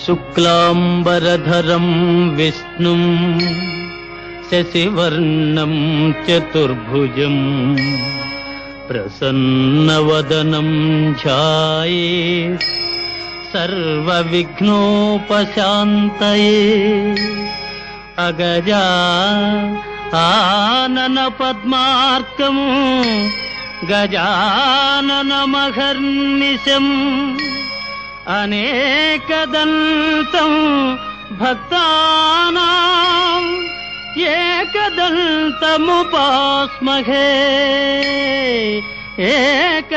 శుక్లాంబరధరం విష్ణుం శశివర్ణం చతుర్భుజం ప్రసన్నవదనం ధ్యాయేత్ సర్వవిఘ్నోపశాంతయే. అగజా ఆనన పద్మార్కం గజాననమహర్నిశం అనేకదంతం భక్తానాం ఏకదంతముపాస్మహే ఏకదంతముపాస్మహే.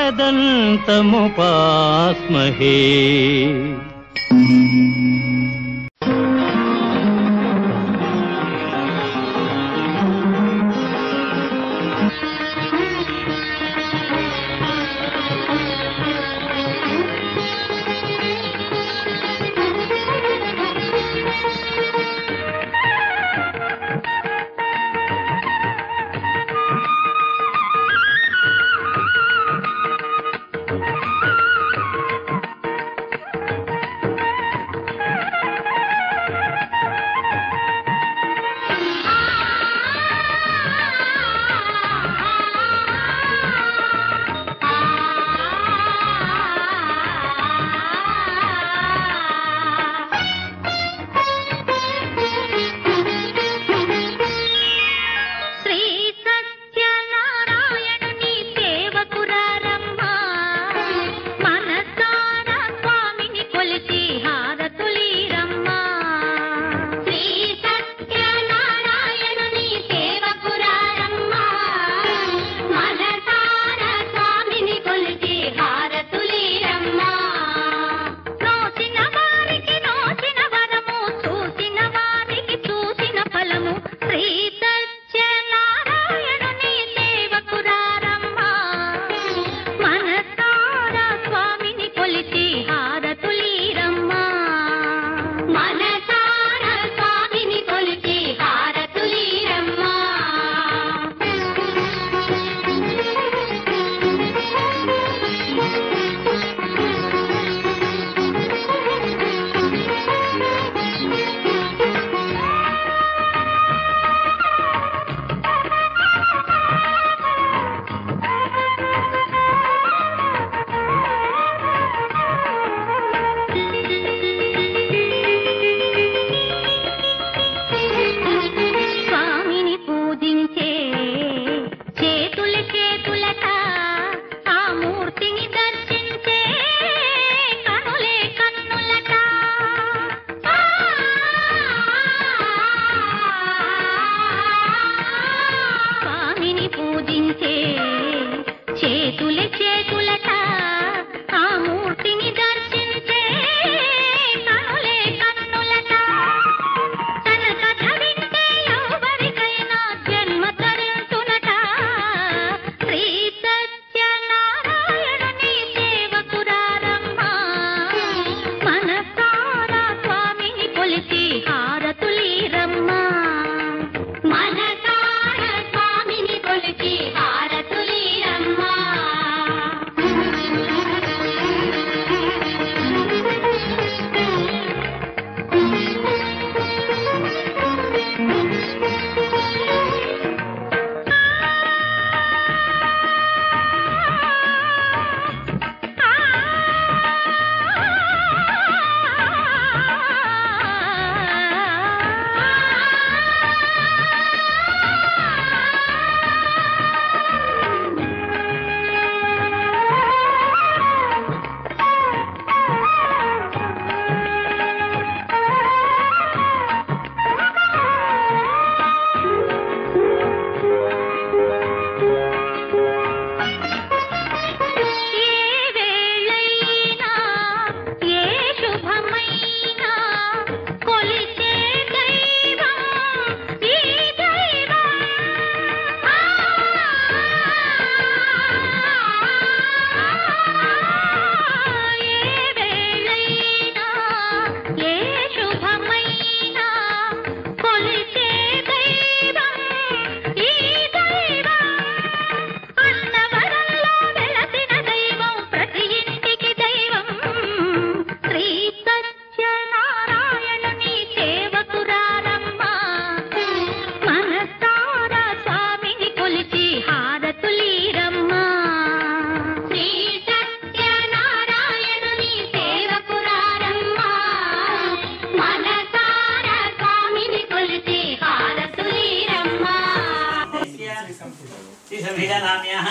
गणपतिनाम्याः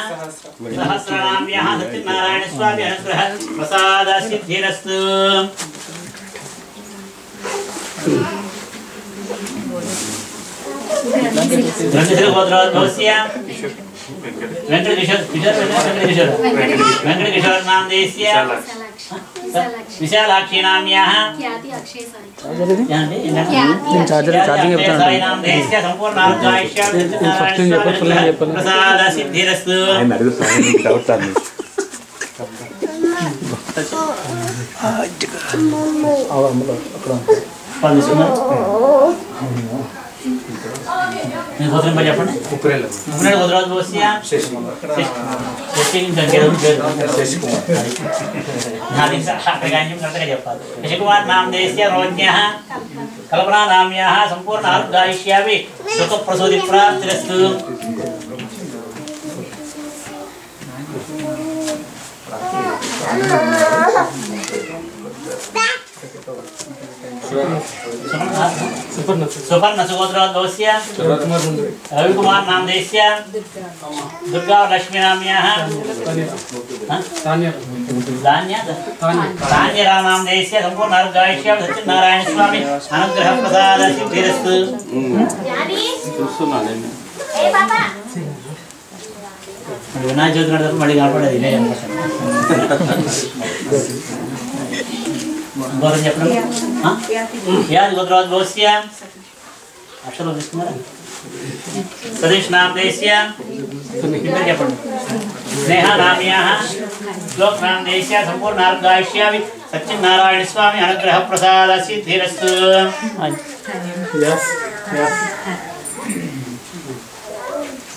सहस्रनाम्याः सत्यनारायण स्वामी अनुग्रह प्रसाद सिद्धिरस्तु वेंकटकिशोर नाम देस्य विशालाक्षी नाम्याः नाम देस्य संपूर्ण प्रसाद सिद्धिरस्तु गोत्र में जापन उपरेल गोत्रराज बोसिया शशिकुमार नाम देस्य रोज्ञः कल्पना नाम्याः संपूर्ण आयुष्यापि सुखप्रसूति प्राप्तिरस्तु सुपर्ण सुगोत्र दोष्य रविकुमार नाम देस्य दुर्गा लक्ष्मी नाम्याः धान्य नाम देस्य संपूर्ण आयुष्यापि सत्यनारायण स्वामी अनुग्रह प्रसाद सिद्धिरस्तु विनायक चौधरी नडदप्पु मళ్ళీ కనపడేది ఇదే గోత్రం చెప్పండి యాది గోత్రాజ్ బోస్య అక్షరం తీసుకున్నారా సతీష్ నామ దేశ్య ఇక్కడ చెప్పండి స్నేహ నామ్యాः శ్లోక్ నామ దేశ్య సంపూర్ణ ఆయుష్యావి సత్యనారాయణ స్వామి అనుగ్రహ ప్రసాద సిద్ధిరస్తు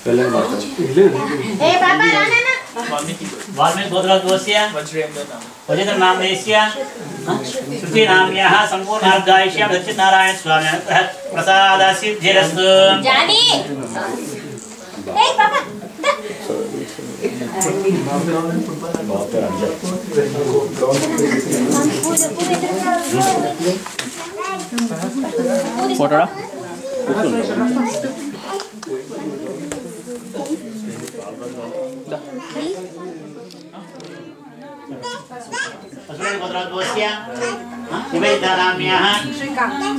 ए बाबा राणा ना वाल्मीकि गोत्रराज बोस्य वजेंद्र नाम देस्य श्रुति नाम्याः संपूर्ण आयुष्यापि सत्यनारायण स्वामी अनुग्रह प्रसाद सिद्धिरस्तु जानी ए बाबा फोटो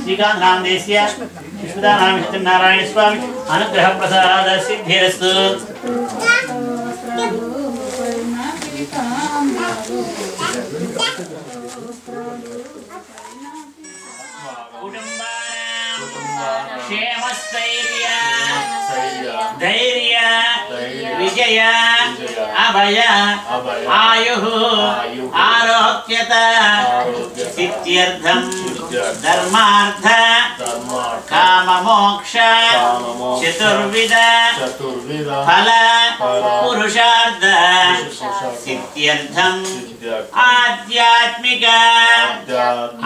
श्रीकांत नाम देस्य विष्णुदा नाम सत्यनारायण स्वामी अनुग्रह प्रसाद सिद्धिरस्तु क्षेमस्थैर्य धैर्य विजय अभय आयुः आरोग्यत सिद्ध्यर्थं धर्मार्थ काममोक्ष चतुर्विध फल पुरुषार्थ सिद्ध्यर्थं आध्यात्मिक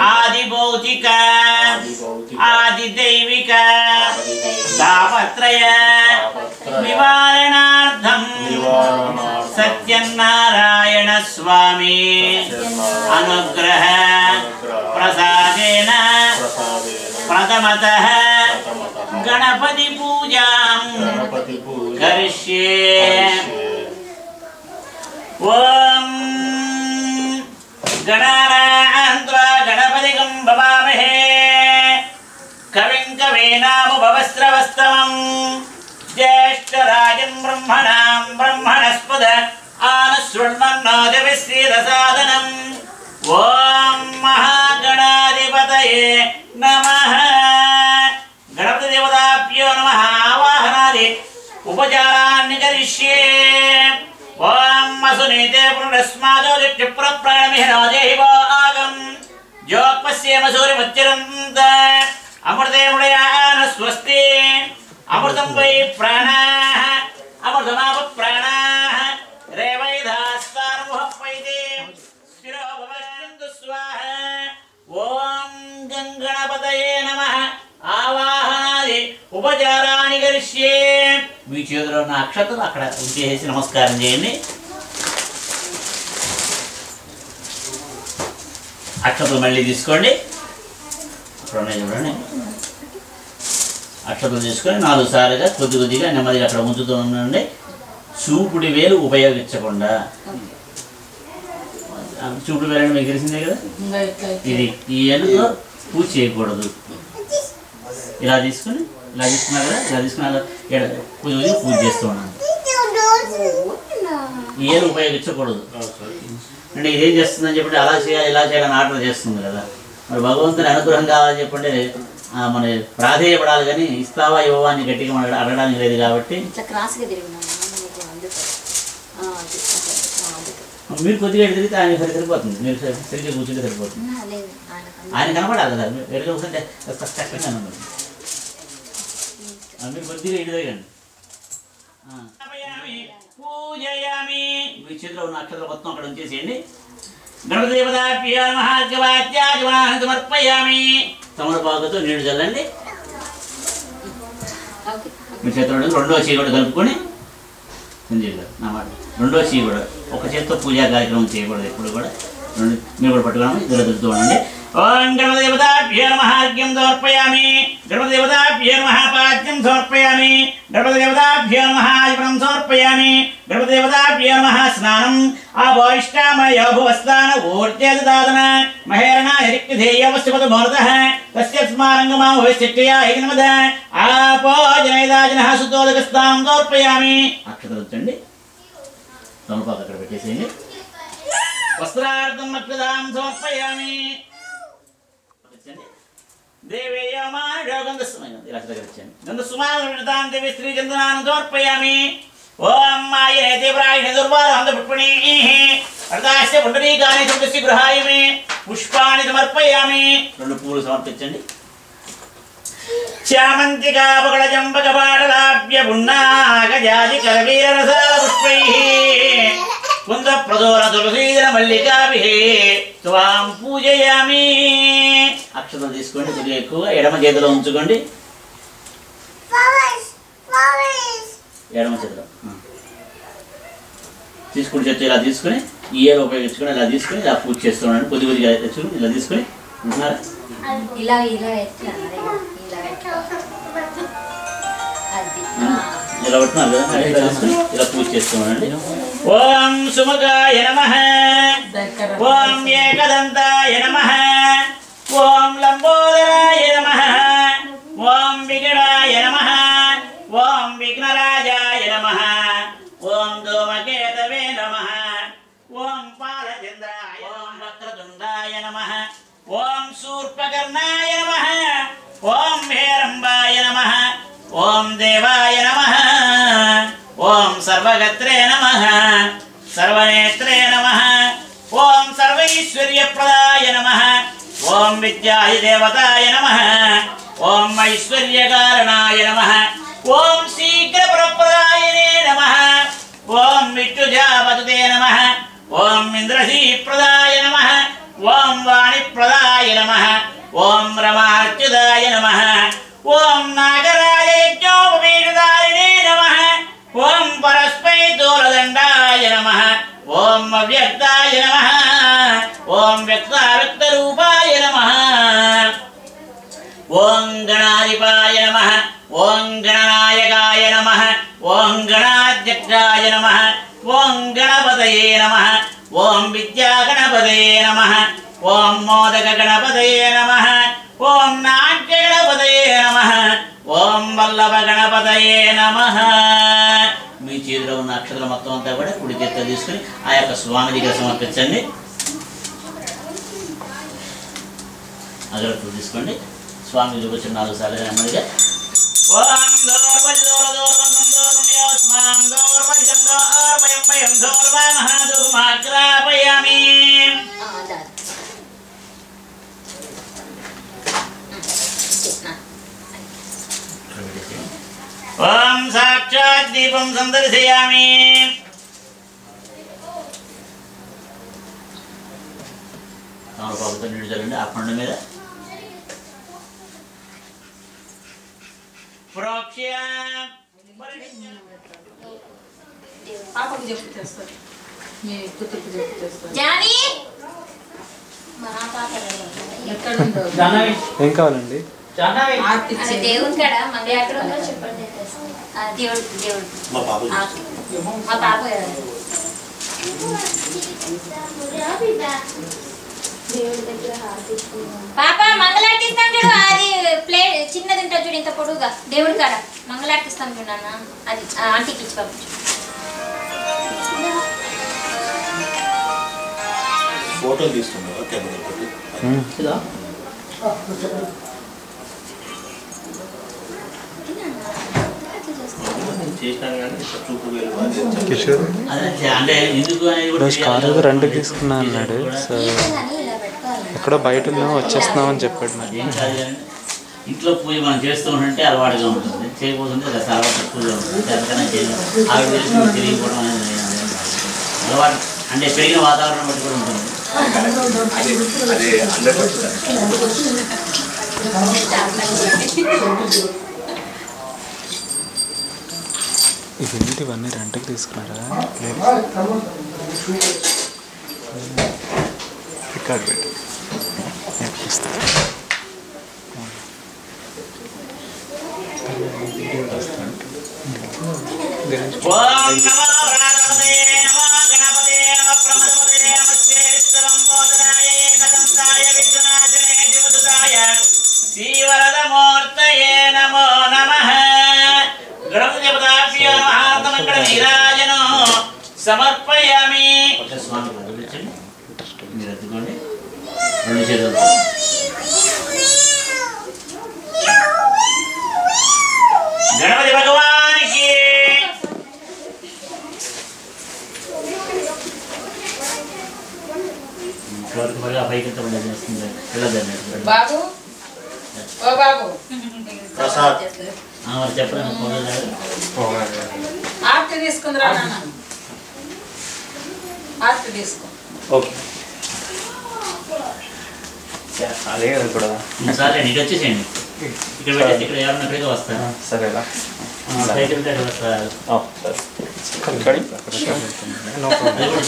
आदिभौतिक आदिदैविक तापत्रय निवारणार्थं सत्यनारायण स्वामी अनुग्रह प्रसादेन प्रथमतः गणपति पूजां करिष्ये ओम गणानान्त्वा गणपतिं भवामहे कविं कवीनामुपवस्त्रवस्तमं ज्येष्ठराजं ब्रह्मणां ब्रह्मणस्पद आनशृण्वन्नोतिभिस्सीदसादनम् ॐ महागणाधिपतये नमः गणपतिदेवताभ्यो नमः आवाहनादि उपचाराणि करिष्ये ॐ मसुनीते पुनरस्मादोदित्यप्रप्राणमिहिराजेहि वो आगम् जोक्पस्येमसूरिमुच्चरन्त अमृते मुडयान स्वस्ति अमृतं वै प्राणाः अमृतमाप प्राणाः रेवैधास्तानुमुहपैते स्थिरो भवन्तु स्वाहा ॐ गणपतये नमः आवाहनादि उपचाराणि करिष्ये మీ చేతిలో ఉన్న అక్షతలు అక్కడ ఉంచేసి నమస్కారం చేయండి అక్షతలు మళ్ళీ తీసుకోండి చూడండి అక్షతలు తీసుకొని 4 సార్లుగా కొద్ది కొద్దిగా నెమ్మదిగా అక్కడ ఉంచుతూ ఉండండి చూపుడు వేలు ఉపయోగించకుండా, చూపుడు వేలు మీకు తెలిసిందే కదా, ఇది ఈ ఏలుతో పూజ చేయకూడదు. ఇలా తీసుకుని ఇలా తీసుకున్నారు కదా, ఇలా తీసుకున్న పూజ చేస్తూ ఉన్నాను. ఈ ఏలు ఉపయోగించకూడదు అంటే ఇదేం చేస్తుందని చెప్పండి, అలా చేయాలి ఇలా చేయాలని ఆర్డర్ చేస్తుంది కదా. మరి భగవంతుని అనుగ్రహం కావాలని చెప్పండి మన ప్రాధేయపడాలి, కానీ ఇస్తావా ఇవ్వవా అని గట్టిగా మనం అడగడానికి లేదు. కాబట్టి మీరు కొద్దిగా తిరిగితే ఆయన సరిపోతుంది, మీరు సరిగ్గా కూర్చుంటే సరిపోతుంది. ఆయన కనపడాలి కదా, ఎడుగా కూర్చుంటే మీరు కొద్దిగా ఇటు తిరగండి. పూజయామి మీ చేతిలో ఉన్న అక్షరాలు మొత్తం అక్కడ ఉంచేసేయండి. గణపతిదేవతాభ్యో మహార్ఘవాద్యాజమానం సమర్పయామి. తమలపాకుతో నీళ్లు చల్లండి. మీ చేతిలో రెండో చేయి కూడా కలుపుకొని నా మాట రెండో చేయి కూడా ఒక చేతితో పూజా కార్యక్రమం చేయకూడదు ఎప్పుడు కూడా. రెండు మీరు కూడా పట్టుకోవడం ఇద్దరు దుద్దుతూ ఉండండి. ఓం గణపతిదేవతాభ్యో మహార్ఘ్యం సమర్పయామి. గణపతిదేవతాభ్యో మహాపాద్యం సమర్పయామి. గణపతిదేవతాభ్యో మహాజపనం సమర్పయామి. గణపతిదేవతాభ్యో మహాస్నానం ఆభోయిష్టామయో భువస్థాన ఊర్జేదాదన మహేరణాయ రిక్తిధేయవస్యపద భవతః తస్యస్మారంగమా భవిష్యత్యా ఏకనమద ఆపో జనైదాజనః సుతోదకస్థానం సమర్పయామి. అక్షతలు ఉంచండి. తమలపాకు అక్కడ పెట్టేసేయండి. వస్త్రార్థం అక్షదాం సమర్పయామి. సమర్పయామి. ఓం మాయే ప్రాయ గృహాయమి పుష్పాన్ని సమర్పయామి. రెండు పూలు సమర్పించండి. చామంతికా పగడ జంబక పాటలాభ్య పున్నాగజాది కరవీర రసాల పుష్పై కుంద ప్రదోర తులసీదన మల్లికాభిః త్వాం పూజయామి. అక్షతలు తీసుకోండి, కొద్దిగా ఎక్కువగా ఎడమ చేతిలో ఉంచుకోండి. ఎడమ చేతిలో తీసుకుని చేతి ఇలా తీసుకుని ఈ ఏలు ఉపయోగించుకొని ఇలా తీసుకుని ఇలా పూజ చేస్తున్నాను. కొద్ది కొద్దిగా తెచ్చుకుని ఇలా తీసుకుని ఉంటున్నారా ఇలా పట్టున్నారు కదా, ఇలా తీసుకుని ఇలా పూజ చేస్తున్నానండి. ఓం సుముఖాయ నమః. ఓం ఏకదంతాయ నమః. ఓం లంబోదరాయ నమః. ఓం విఘ్నాయ నమః. ఓం విఘ్నరాజాయ నమః. ఓం ధూమకేతవే నమః. ఓం పాలచంద్రాయ. ఓం వక్రతుండాయ నమః. ఓం శూర్పకర్ణాయ నమః. ఓం హేరంబాయ నమః. ఓం దేవాయ నమః. ఓం సర్వగత్రే నమః. సర్వనేత్రే నమః. ఓం సర్వైశ్వర్యప్రదాయ నమః. ఓం విద్యాయ దేవతాయ నమః. ఓం ఐశ్వర్యకారణాయ నమః. ఓం శీఘ్రప్రదాయనే నమః. ఓం విష్ణుజాపతుతే నమః. ఓం ఇంద్రశీప్రదాయ నమః. ఓం వాణిప్రదాయ నమః. ఓం రమాచ్యుతాయ నమః. ఓం నాగరాజ యజ్ఞోపవీషధారిణే నమః. ఓం పరస్మై దూరదండాయ నమః. ఓం అవ్యక్తాయ నమః. ఓం వ్యక్తావ్యక్తరూపాయ నమః. ఓం గణాధిపాయ నమః. ఓం గణనాయకాయ నమః. ఓం గణాధ్యక్షాయ నమః. ఓం గణపతయే నమః. ఓం విద్యాగణపతయే నమః. ఓం మోదక గణపతయే నమః. ఓం నాట్య గణపతయే నమః. ఓం వల్లభ గణపతయే నమః. మీ చేతిలో ఉన్న అక్షరాలు మొత్తం అంతా కూడా కుడి చేతితో తీసుకుని ఆ యొక్క స్వామి దగ్గర సమర్పించండి. అగరత్తులు తీసుకోండి. స్వామి చూపించిన 4 సార్లు నెమ్మదిగా. ఓం ఓం సాక్షాత్ దీపం సందర్శయామి. తమలపాకుతో నీళ్ళు చల్లండి ఆ పండు మీద. ఏం కావాలండి? దేవుని కాడ మళ్ళీ ఎక్కడ ఉందో చెప్పండి. దేవుడు దేవుడు మా పాప పాప మంగళార్తిస్తాం చూడు. అది ప్లేట్ చిన్నది ఉంటుంది చూడు, ఇంత పొడుగుగా దేవుడి కాడ మంగళార్తిస్తాం చూడు నాన్న. అది ఆంటీకి ఇచ్చి పంపించు. ఫోటో తీసుకున్నావా కెమెరా పెట్టి? అంటే ఎందుకు కారు రెంట్ తీసుకున్నా అన్నాడు. సో ఎక్కడో బయట వచ్చేస్తున్నామని చెప్పాడు. మరి ఇంట్లో పూజ మనం చేస్తూ ఉంటే అలవాటుగా ఉంటుంది, చేయబోతుంటే చాలా తక్కువగా ఉంటుంది. అందుకనే తెలియకపోవడం అనేది అలవాటు అంటే పెరిగిన వాతావరణం బట్టి కూడా ఉంటుంది. ఇవన్నీ రెంట్కి తీసుకున్నారా? రికార్డ్ పెట్టు. శ్రీవరదమూర్తయే నమో నమః. గణపతి దేవతాభ్యో నమః. నీరాజనం సమర్పయామి. స్వామి మీరు ఎత్తుకోండి. రెండు చేతులు గణపతి భగవానికి. పైకి బాబు ఓ బాబు ప్రసాద్ చెప్పండి. ఆర్తి తీసుకుందిరా నాన్న. ఆర్తి తీసుకో. ఓకే అదే కూడా సరే నీకు వచ్చేసేయండి. ఇక్కడ పెట్టేసి ఇక్కడ ఎవరన్నా ఇక్కడికి వస్తారా? సరేలా వస్తారు.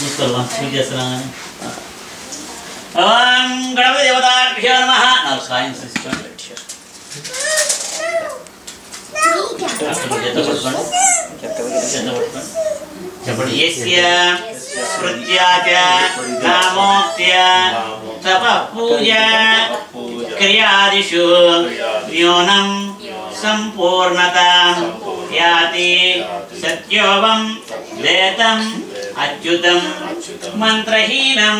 చూసుకోవాలి చేస్తున్నాను. ఓం గణపతి దేవతాభ్యో నమః. నాకు సాయం తీసుకోండి. చెప్పండి. యస్య స్మృత్యా చ కామోక్త్య తపః పూజా క్రియాదిషు న్యూనం సంపూర్ణతాం యాతి సత్యోవం లేతం అచ్యుతం మంత్రహీనం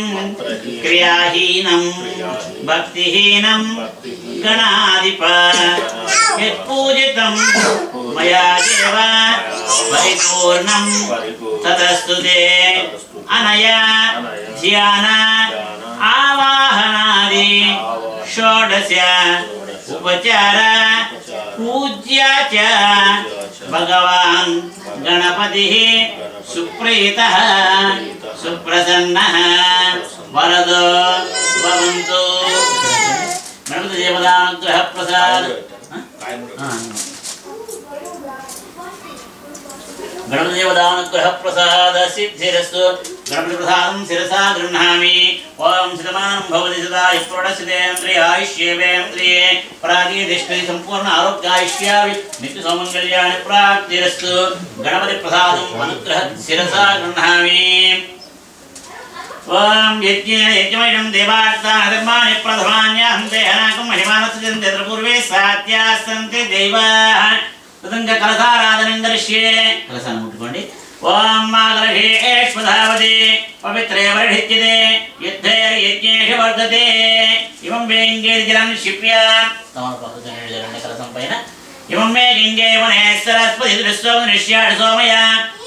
క్రియాహీనం భక్తిహీనం గణాధిప యత్పూజితం మయా దేవ పరిపూర్ణం తదస్తుతే అనయా ధ్యాన ఆవాహనాది షోడశ ఉపచార పూజ్య చ భగవాన్ గణపతి సుప్రీతః సుప్రసన్నః వరదో భవంతు. గణపతి దేవతానుగ్రహ ప్రసాద. గణపతి దేవతానుగ్రహ ప్రసాద సిద్ధిరస్తు. గణపతి ప్రసాదం శిరసా గృహ్ణామి. ఓం శతమానం భవతి సదాయు పురుషశతేంద్రియాయుష్యేవేంద్రియే ప్రాతిదిష్టి సంపూర్ణ ఆరోగ్యాయుష్యావి నిత్య సౌమంగళ్యాని ప్రాప్తిరస్తు. గణపతి ప్రసాదం అనుగ్రహ శిరసా గృహ్ణామి. ఓం యజ్ఞమయం దేవార్థాని ప్రథమాన్యాహం దేహనాకం మహిమానస్యంతే పూర్వే సాత్యాస్తంతే దైవాః. తదంగ కలసారాధనం దర్శ్యే. కలసాన్ని ముట్టుకోండి. ఓం మాగళేష్వధావతి పవిత్రే వర్ధిత్యతే యుద్ధైర్యజ్ఞేషు వర్ధతే. ఇమం వేంగే జలం క్షిప్య. తమలపాకుతో జలండి కలసం పైన. ఇమం మే గింగే వనే సరస్వతి దృశ్యం నిశ్యాడు సోమయ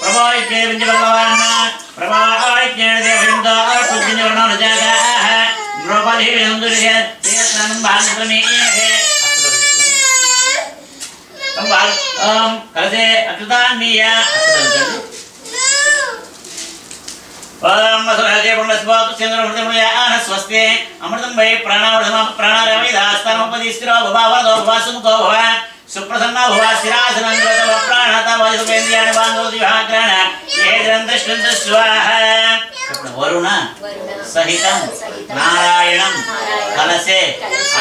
ప్రభావిత్యే వింజ భగవాన్ ప్రభావిత్యేన దేవయంతో పుత్రిని వర్ణోన జాగాః ద్రౌపది విందుర్య తీర్థం బాలశ్రమేహే. ఓం కలసే అక్షతాన్మీయ. ఓం వసురాజే పుణ్యస్వాతు చంద్రమృతమయాన స్వస్తి అమృతం వై ప్రాణావృతమ ప్రాణారవిదాస్తనోపదిస్తిరో భవావరదో భవాసుముఖో భవ సుప్రసన్నో భవ శిరాసనంద్రతమ ప్రాణత వయుపేంద్రియాణి బాంధవ దివాగ్రహణ ఏద్రందృష్టంత స్వాహ. వరుణ సహితం నారాయణం కలసే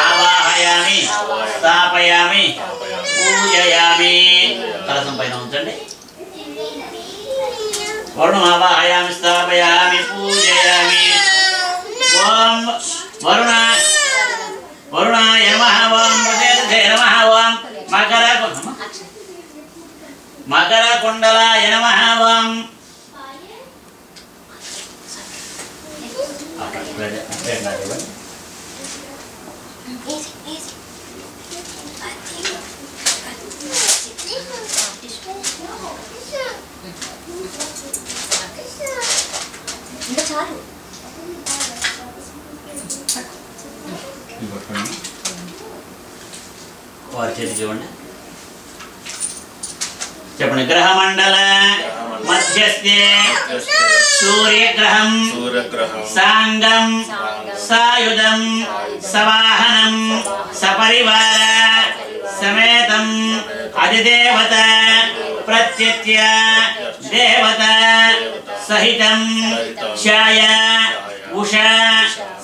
ఆవాహయామి స్థాపయామి పూజయామి. కలసం పైన ఉంచండి. वरुणमावाहयामि स्थापयामि पूजयामि ओम वरुणाय नमः ओम प्रजापतये नमः ओम मकरकुण्डलाय नमः ओम ఇంకా చాలు వారి చేతి చూడండి చెప్పండి గ్రహమండల మధ్యస్థే సూర్యగ్రహం సాంగం సాయుధం సవాహనం సపరివార సమేతం అధిదేవత ప్రత్యత్య దేవత సహితం ఛాయ ఉషా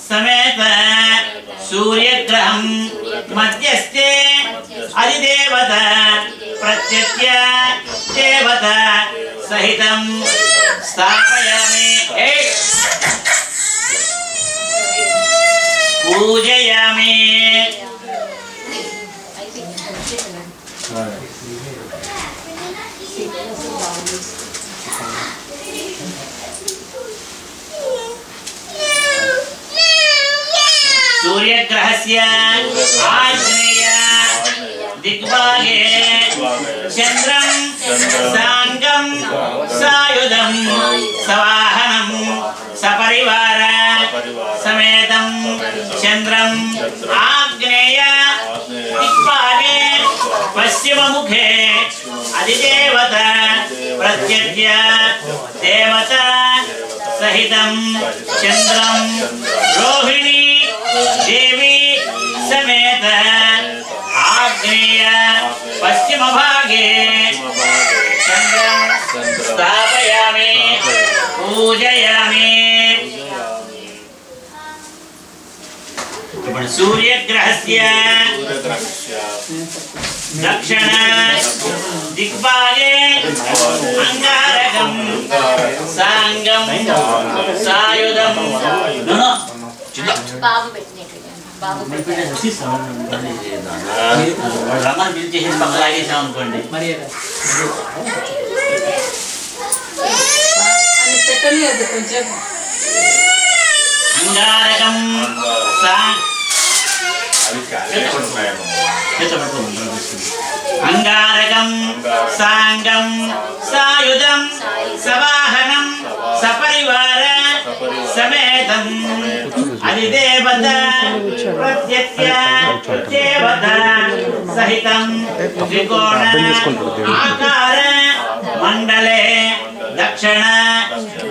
సమేత సూర్యగ్రహం మధ్యస్థే అధిదేవత ప్రత్యత్య దేవత సహితం స్థాపయామి పూజయామి सूर्यग्रहस्य आग्नेय दिग्भागे चन्द्रं साङ्गं सायुधं सवाहनं सपरिवार समेतं चन्द्रं आग्नेय दिग्भागे पश्चिममुखे अधिदेवत प्रत्यत्य देवता सहितं चन्द्रं रोहिणी देवी समेत आग्नेय पश्चिम भागे चन्द्रं स्थापयामि पूजयामि सूर्यग्रहस्य दक्षिण दिग्भागे अंगारकं साङ्गं सायुधं బాబు పెట్టినట్టు బాబు రమణ పిలిచి పక్కలాగేసాం అనుకోండి పెట్టలేదు కొంచెం అంగారకం అంగారకం సాంగం సాయుధం సవాహనం సపరివార సమేతం అధిదేవత ప్రత్యత్య దేవత సహితం త్రికోణ ఆకార మండలే దక్షిణ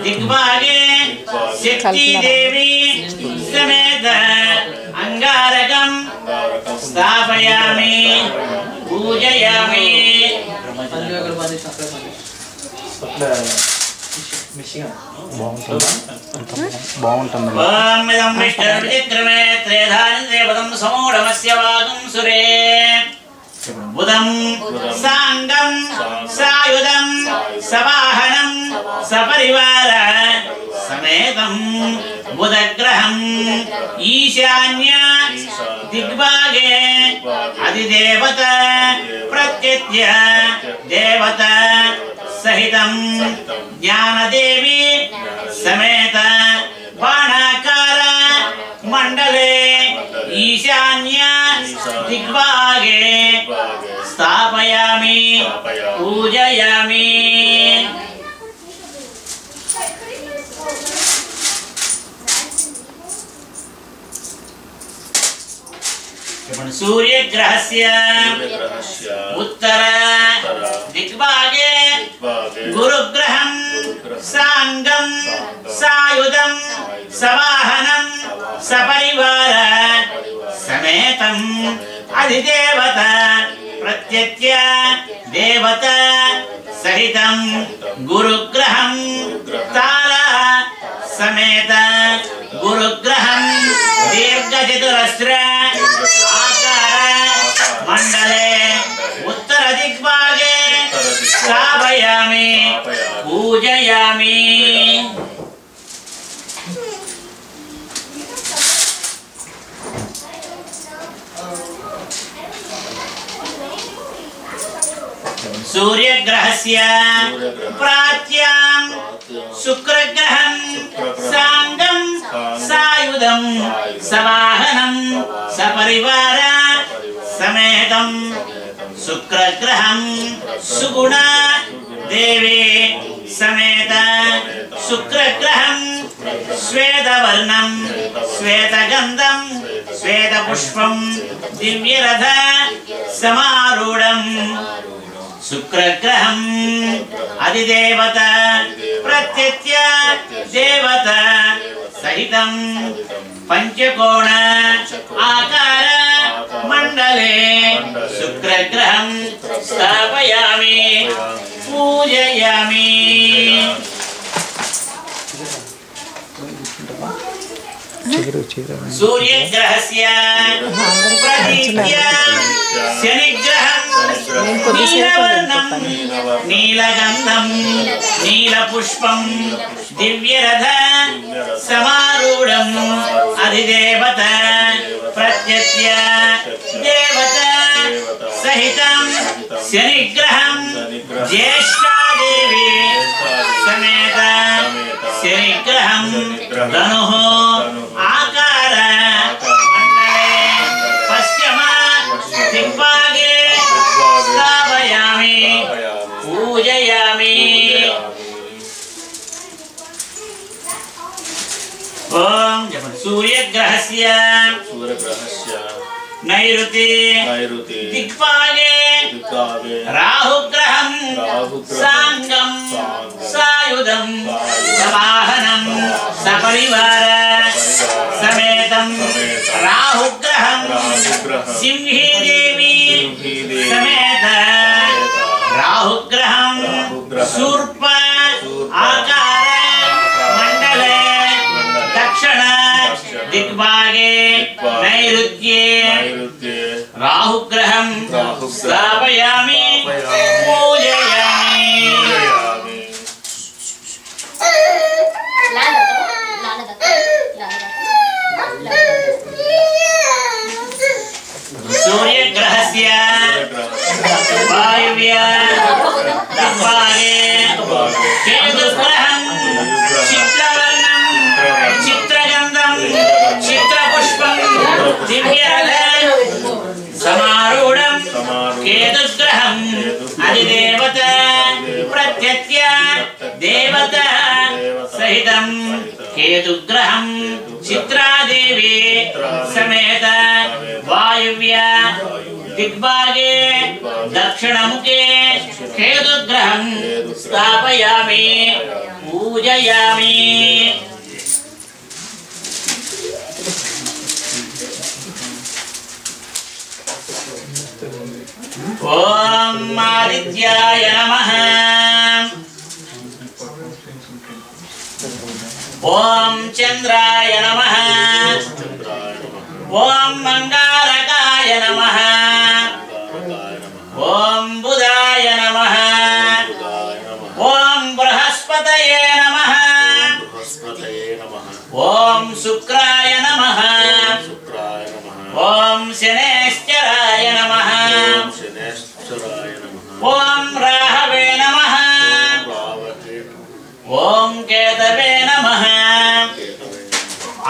దిగ్భాగే శక్తి దేవి సమేత అంగారకం స్థాపయామి పూజయామి బాగుంటుంది ఓం ఇదం విష్ణుర్విచిక్రమే త్రేధాని దేవతం సమూఢమస్య వాగం సురే బుధం సాంగం సాయుధం సవాహనం సపరివార సమేతం బుధగ్రహం ఈశాన్య దిగ్భాగే అధిదేవత ప్రత్యత్య దేవత సహితం జ్ఞానదేవి సమేత బాణాకార మండలే ఈశాన్య దిగ్భాగే స్థాపయామి పూజయామి सूर्यग्रहस्य उत्तर दिग्भागे गुरुग्रहं साङ्गं सायुधं सवाहनं सपरिवार समेतं अधिदेवत प्रत्यत्य देवत सहितं गुरुग्रहं तारा समेत गुरुग्रहं दीर्घचतुरस्र आकार मंडले उत्तर दिग्भागे स्थापयामि పూజయామి सूर्यग्रहस्य प्राच्यां शुक्रग्रहं साङ्गं सायुधं सवाहनं सपरिवार समेतं शुक्रग्रहं सुगुण देवे समेत शुक्रग्रहं श्वेतवर्णं श्वेतगन्धं श्वेतपुष्पं दिव्यरथ समारूढं शुक्रग्रहं अधिदेवत प्रत्यत्य देवत सहितं पंचकोण आकार मंडले शुक्रग्रहं स्थापयामि पूजयामि सूर्यग्रहस्य प्रतीत्य शनिग्रहं नीलवर्णं नीलगन्धं नीलपुष्पं दिव्यरथ समारूढं अधिदेवत प्रत्यत्य देवत सहितं शनिग्रहं ज्येष्ठादेवी समेत शनिग्रहं धनुः आकार मंडले पश्चिम दिग्भागे स्थापयामि पूजयामि ओम सूर्यग्रहस्य नैऋते दिग्भागे राहुग्रहं साङ्गं सायुधं सवाहनं सपरिवार समेतं राहुग्रहं सिंही देवी समेत राहुग्रहं शूर्प आकार मंडले दक्षिण दिग्भागे नैऋत्ये राहुग्रहं स्थापयामि पूजयामि सूर्यग्रहस्य वायव्य दिग्भागे केतुग्रहं चित्रवर्णं चित्रगन्धं चित्रपुष्पं दिव्यरथ समारूढं केतुग्रहं अधिदेवत प्रत्यत्य देवत सहितं केतुग्रहं चित्रादेवी समेत वायव्य दिग्भागे दक्षिणमुखे केतुग्रहं स्थापयामि पूजयामि ओम आदित्याय नमः ओम चंद्राय नमः ओम मंगारकाय नमः ओम बुधाय नमः ओम बृहस्पतये नमः ओम शुक्राय नमः ओम शनेश्चराय नमः ओम राहवे नमः ओम केतवे नमः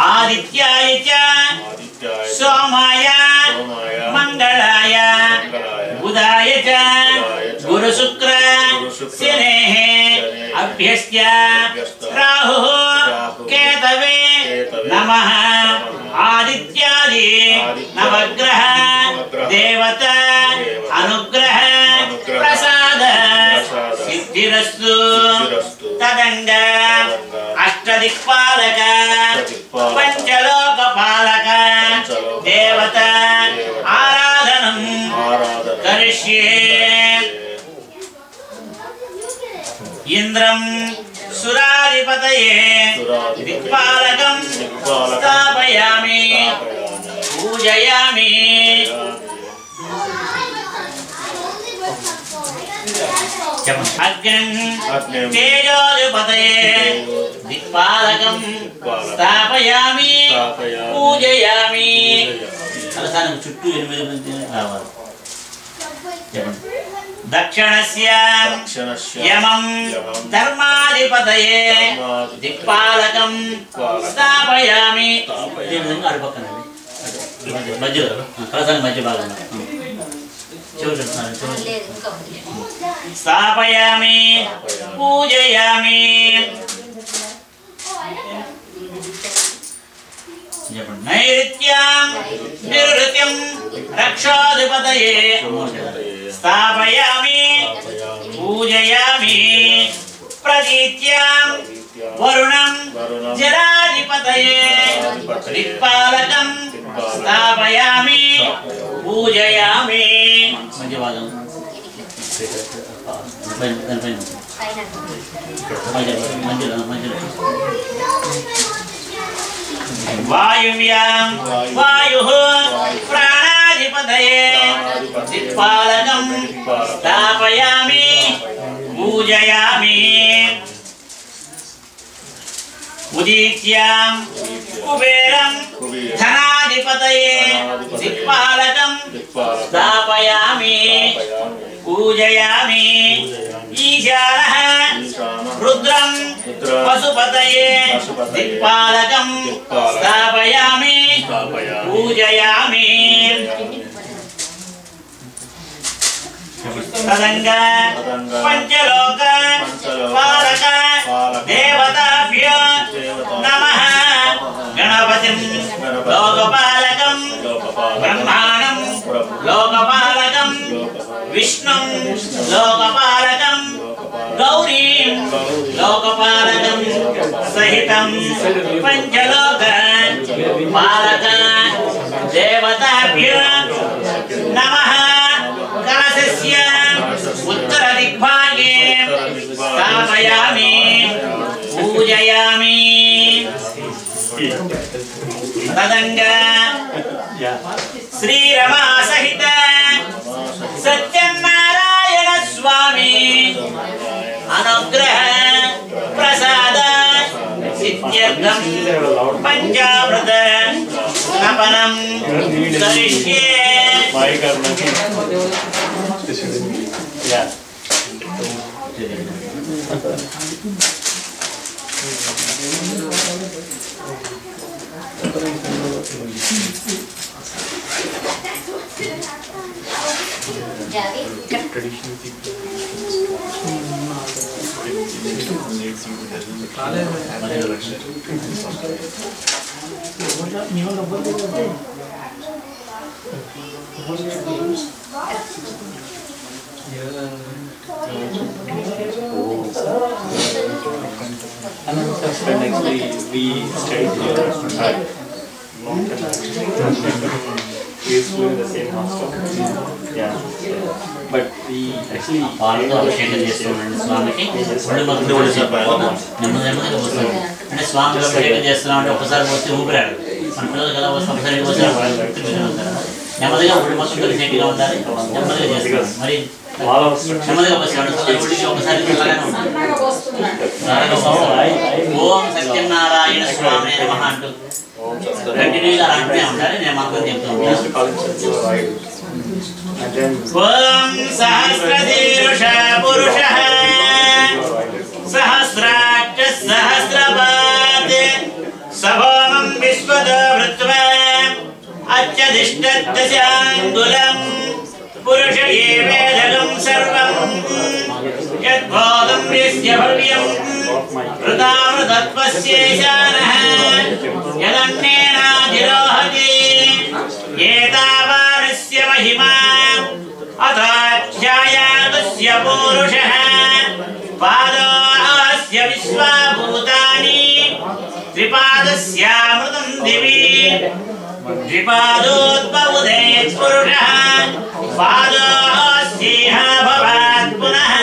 आदित्याय च सोमाय मंगलाय बुधाय च गुरुशुक्र शनेः अभ्यस्य राहुः केतवे नमः आदित्यादि नवग्रह देवता अनुग्रह प्रसाद सिद्धिरस्तु तदंग अष्टदिक्पालक पंचलोकपालक देवता आराधनं करिष्ये इंद्रं सुराधिपतये दिक्पालकं स्थापयामि पूजयामि అగ్నిం తేజోధిపతయే దిక్పాలకం స్థాపయామి పూజయామి. అవసానం చుట్టూ 8 మంది రావాలి. దక్షిణస్య యమం ధర్మాధిపతయే దిక్పాలకం స్థాపయామి. అడుపక్కనండి మధ్యలో కలసాన్ని మధ్య భాగంలో స్థాపయామి పూజయామి. నైరుత్యం నిరుత్యం రక్షాధిపతయే స్థాపయామి పూజయామి. ప్రతీత్యం వరుణం జలాధిపతయే దిక్పాలకం స్థాపయామి పూజయామి. మంచి భాగం వాయువ్యాం వాయుః ప్రాణాధిపతయే దిక్పాలకం స్థాపయామి పూజయామి. ఉదీత్యాం కుబేరం ధనాధిపతయే దిక్పాలకం స్థాపయామి పూజయామి. ఈశానః రుద్రం పశుపతయే దిక్పాలకం స్థాపయామి పూజయామి. తదంగ పంచలోక పాలక దేవతాభ్యో నమః. గణపతిం లోకపాలకం బ్రహ్మాణం లోకపాలకం విష్ణుం లోకపాలకం గౌరీం లోకపాలకం సహితం పంచలోక పాలక దేవతాభ్యో నమః. కలశస్య ఉత్తర దిగ్భాగే స్థాపయామి పూజయామి. తదంగ శ్రీరమా సహిత సత్యనారాయణ స్వామి అనుగ్రహ ప్రసాద సిద్ధ్యర్థం పంచామృత స్నపనం కరిష్యే. We stayed here at we flew in the same hostel. Yeah. But we actually పాలతో అభిషేకం చేస్తున్నాం స్వామికి. నెమ్మదిగా వస్తుంది అంటే స్వామికి అభిషేకం చేస్తున్నాం అంటే ఒకసారి వస్తే ఊపిరాడు. మన పిల్లలు కదా వస్తే ఒకసారి నెమ్మదిగా ఒడి మొత్తం కలిసేట్టుగా ఉండాలి. నెమ్మదిగా చేస్తాం మరి నెమ్మదిగా వస్తాడు. ఒకసారి ఓం సత్యనారాయణ స్వామి నమః అంటూ కంటిన్యూగా అంటూనే ఉండాలి. నేను మాత్రం చెప్తూ ఉంటాను. ఓం సహస్రశీర్ష పురుషః సహస్రాక్ష సహస్రపాద్ సభోమం విశ్వదో భృత్వా అత్యధిష్ఠదశాంగులం పురుష ఏవేదగం సర్వం యద్బోధం యస్య భవ్యం హృదామృతత్వస్యేశానః యదన్నేనాధిరోహతి ఏతావానస్య మహిమా అథాధ్యాయాగస్య పూరుషః పాదోస్య విశ్వాభూతాని త్రిపాదస్యామృతం దివి ద్విపాదోద్బుధే పురుషః పాదోస్యేహ భవాత్ పునః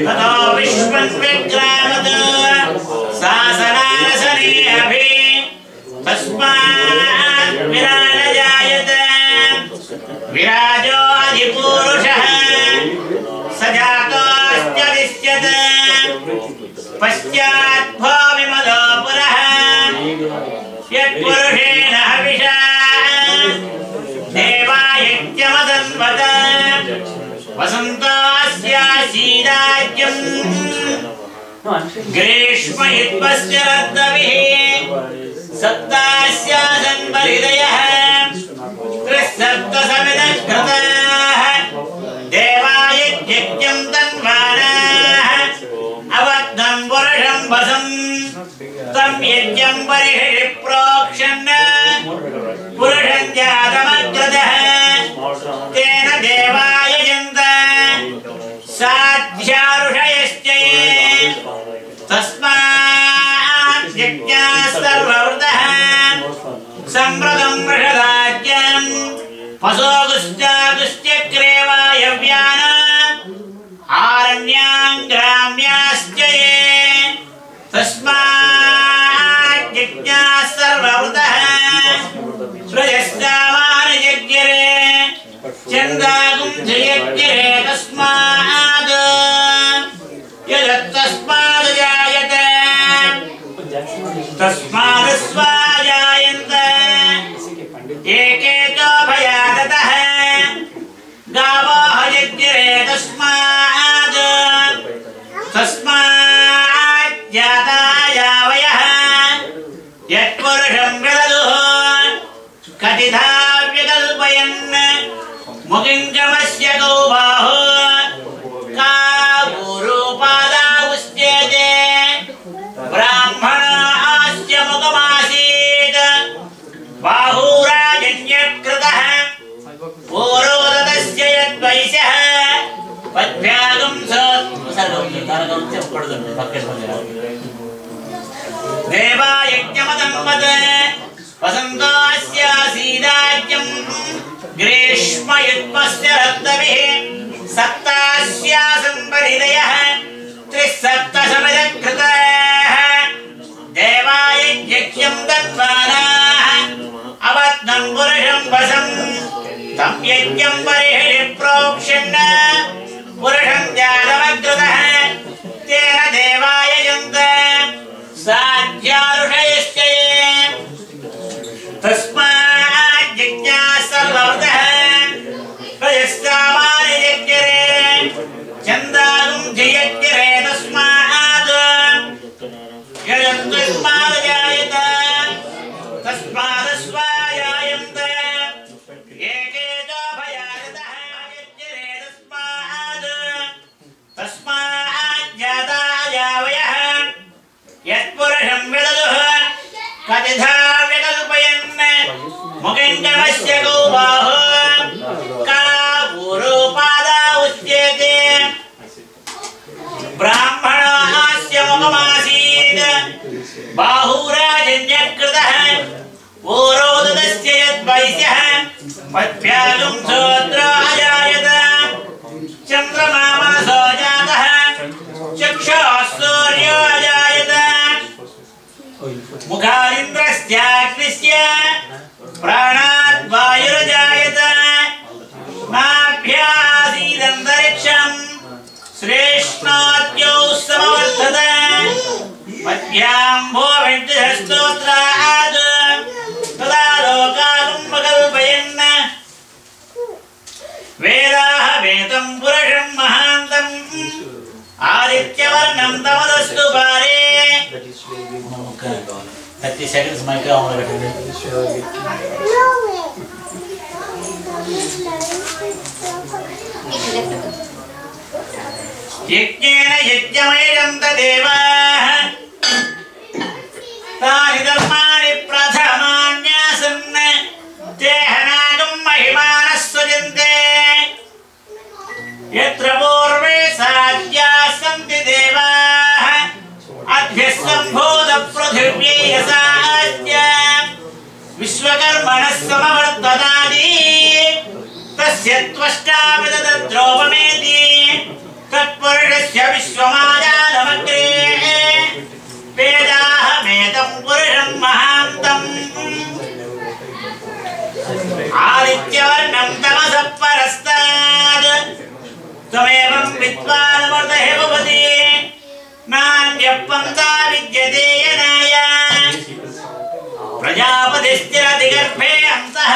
తతో విశ్వం విక్రామత్ శాసనాసనే అభి తస్మాత్ విరాజాయత విరాజో అధిపురుషః సజాతో यत्पुरुषेण हविषा देवायज्ञमदन्वत वसन्तास्यासीदाज्यम् ग्रीष्मयुत्पश्चरद्दविः सप्तास्यासन्वरिदयः त्रिसप्तसमिदकृताः देवायज्ञम् तन्वानाः अवद्धम् पुरुषम् वसम् तं यज्ञम् परिहरि प्रोक्षन् पुरुषम् जातमग्रतः तेन देवाय यजन्त साध्यारुषयश्च तस्मात् यज्ञाः सर्ववृतः सम्प्रदम् वृषदाज्ञम् पशोगुश्चागुश्चक्रे वायव्यानाम् आरण्याम् ग्राम्याश्च तस्मात् यज्ञाः सर्ववृतः प्रजस्तावानयज्ञरे चन्दागुंसयज्ञरे तस्मात् यदत्तस्मात् जायते तस्मात् स्वाजायन्त एकेतो भयादतः गावः यज्ञरे तस्मात् तस्मात् जाता यावयः यत्पुरुषं विदधुः कथिता व्यकल्पयन् मुकिङ्कमस्य गौबाहो कावूरूपादावुच्यते ब्राह्मणास्य मुखमासीत् बाहुराजन्यकृतः पूर्वोदतस्य यद्वैश्यः पद्भ्यागं देवायज्ञमदन्वत वसन्तास्यासीदाज्यम् ग्रीष्मयुत्पश्चरद्दविः सप्तास्यासन्वरिदयः त्रिसप्तसमिदकृताः देवायज्ञम् दत्वानाः अवद्धम् पुरुषम् वसम् तं यज्ञम् परिहरि प्रोक्षन् पुरुषम् जातमग्रतः तेन देवाय यजन्त साध्यारुषयश्च तस्मात् यज्ञाः सर्ववृतः प्रजस्तावानयज्ञरे चन्दागुंसयज्ञरे तस्मात् यजन्तस्मात् जायत तस्मात् स्वाजायन्त एकेतो भयादतः यज्ञरे तस्मात् जाता यावयः यत्पुरुषं विदधुः कथिता व्यकल्पयन् मुकिङ्कमस्य गौबाहो कावूरूपादावुच्यते ब्राह्मणास्य मुखमासीत् बाहुराजन्यकृतः पूर्वोदतस्य यद्वैश्यः पद्भ्यागं सोऽत्राजायत चन्द्रमा मनसो जातः चक्षुः सूर्यो अजायत मुखारिन्द्रस्याग्निस्य प्राणात् वायुरजायत नाभ्यासीदन्तरिक्षम् श्रेष्ठोऽद्यौ समवर्धत पद्भ्याम् भोविन्दस्तोत्रात् तदा लोकागुम्बकल्पयन् वेदाः वेदम् पुरुषम् महान्तम् आदित्यवर्णं तमदस्तु पारे 30 seconds mic on పెట్టండి యజ్ఞేన యజ్ఞమేజంత దేవాః తాని ధర్మాణి ప్రథమాన్యాసన్ తేహనాగం మహిమానః సజంతే यत्र पूर्वे साध्याः सन्ति देवाः अद्भ्यः सम्भूत पृथिव्यै यसास्त्य विश्वकर्मणः समवर्ततादि तस्य त्वष्टा विदधद्रोपमेति तत्पुरुषस्य विश्वमाजानमग्रे वेदाहमेतं पुरुषं महान्तम् आदित्यवर्णं तमसः परस्तात् त्वमेवं विद्वानमर्दहे भवति नान्यः पन्था विद्यते यनाय प्रजापतिस्थिरति गर्भे अंसः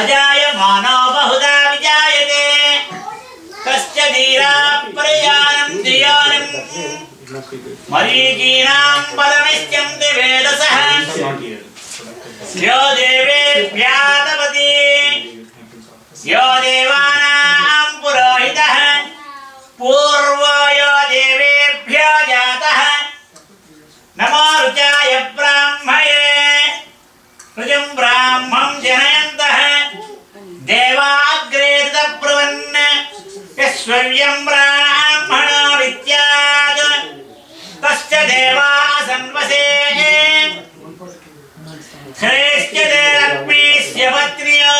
अजायमानो बहुधा विजायते कस्य धीरा प्रयानं धियानं मरीचीनां पदमिष्यन्ति वेदसः यो देवेभ्यादपति यो देवानां पुरोहितः पूर्वो यो देवेभ्यो जातः नमो रुचाय ब्राह्मये रुजं ब्राह्मं जनयन्तः देवाग्रे तप्रवन् यस्वर्यं ब्राह्मणो विद्यात् तस्य देवा सन्वसे श्रेष्ठते लक्ष्मीस्य पत्न्यो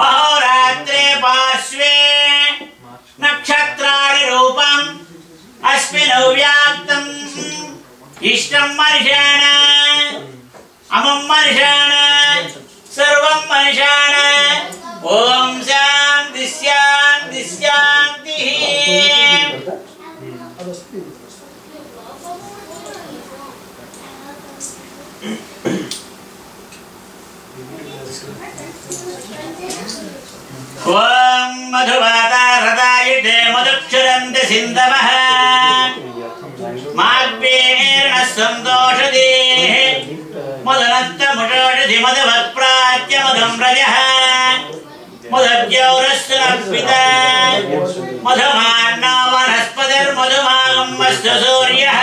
अहोरात्रे पार्श्वे नक्षत्राणि रूपम् अस्मिन् व्याक्तम् इष्टं मनुष्याण अमं मनुष्याण सर्वं मनुष्याण ओम शांति शांति शांति ओम मधुवाता हृदयते मधुक्षरन्ते सिन्धवः माग्वेर्न सन्तोषदे मदनत्तमुषोषधि मधुवक्प्राच्य मधुं रजः मधुर्जौरस्सुरपिता मधुमान्नो वनस्पतिर्मधुमागमस्तु सूर्यः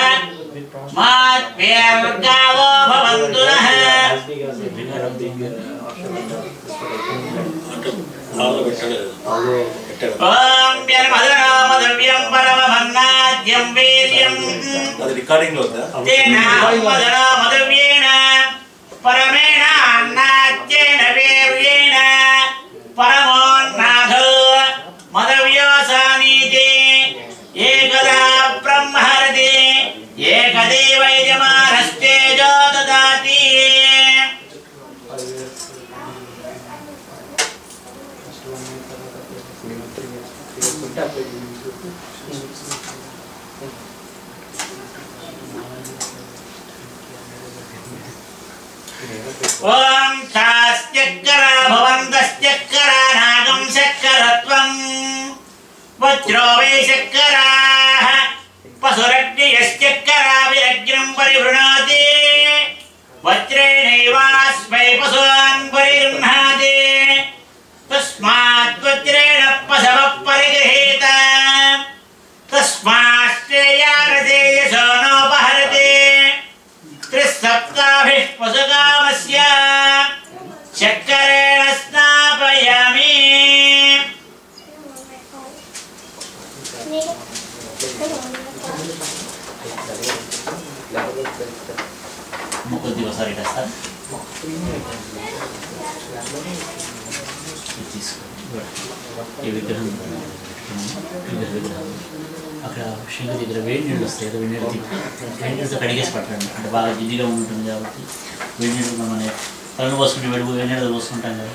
मात्वेर्गावो भवन्तु नः ओम यन्मधुना मधुव्यं परममन्नाद्यं वीर्यं అది రికార్డింగ్ లో ఉందా तेन मधुना मधुव्येन परमेण अन्नाद्येन वीर्येण परमोन्नाथो मधव्योसानीति एकदा ब्रह्महरति एकदेव यजमानस्तेजो ददाति ओम शास्त्यकरा भवन्तश्चकरा नागं शक्करत्वं वज्रो वै शक्कराः पशुरग्नियश्चकरा विरग्निं परिवृणाति वज्रेणैवास्मै पशून् परिगृह्णाति तस्मात् वज्रेण पशवः परिगृहीत तस्माश्चेयारते यशो नोपहरते त्रिसप्ताभिः पशुकामस्य चक्करेण स्नापयामि मुकुल दिवस hari dasar ये विग्रह అక్కడ శంఖ దగ్గర వేడి నీళ్ళు వస్తాయి కదా వేడి నీళ్ళతో కడిగేసి పట్టండి అంటే బాగా జిడ్డిగా ఉంటుంది కాబట్టి వేడి నీళ్ళు మనం తలను పోసుకుంటే వేడి నీళ్ళు పోసుకుంటాం కదా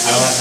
అలవాటు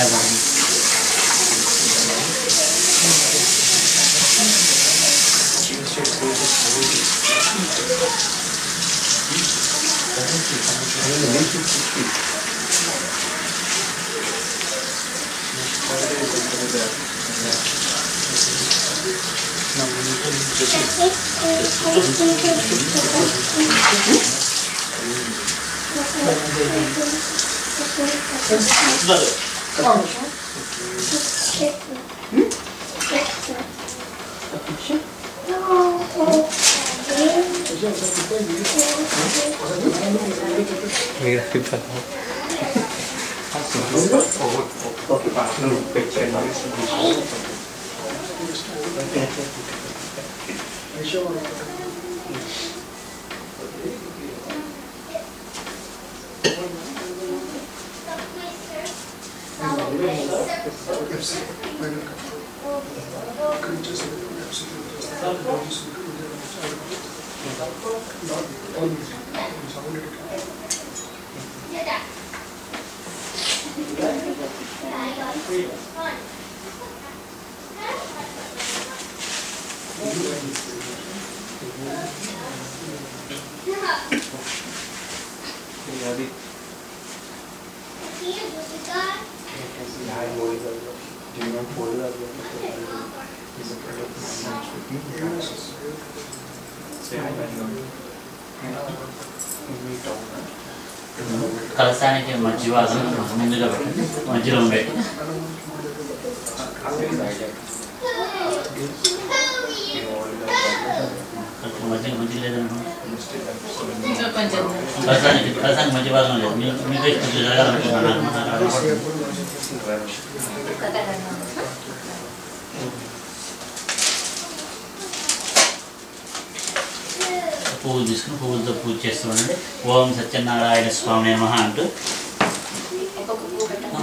కలసానికి మధ్య భాగం ముందుగా పెట్టండి, మధ్యలో పెట్టి మధ్య లేదనుకో కలసానికి మధ్య భాగం లేదు, మీకు కొంచెం జరగాలనుకుంటున్నాను. పువ్వులు తీసుకుని పువ్వులతో పూజ చేస్తూ ఉండండి. ఓం సత్యనారాయణ స్వామి నమః అంటూ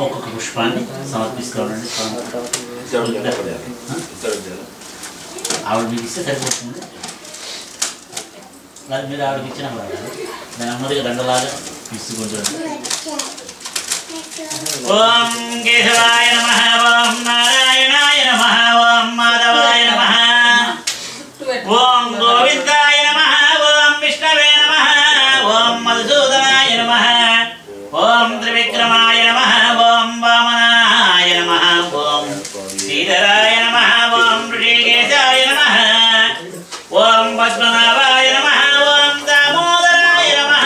ఒక్కొక్క పుష్పాన్ని సమర్పిస్తూ ఉండండి. ఆవిడ మీకు ఇస్తే సరిపోతుంది, అది మీరు ఆవిడకి ఇచ్చిన దాని అమ్మదిగా దండలాగా తీసుకుంటుంది. ఓం కేశవాయ నమః, ఓం నారాయణాయ నమః, ఓం మాధవాయ నమః, ఓం గోవిందాయ నమః, ఓం విష్ణవే నమః, ఓం మధుసూదనాయ నమః, ఓం త్రివిక్రమాయ నమః, ఓం వామనాయ నమః, ఓం శ్రీధరాయ నమః, ఓం ఋషికేశాయ నమః, ఓం పద్మనాభాయ నమః, ఓం దామోదరాయ నమః,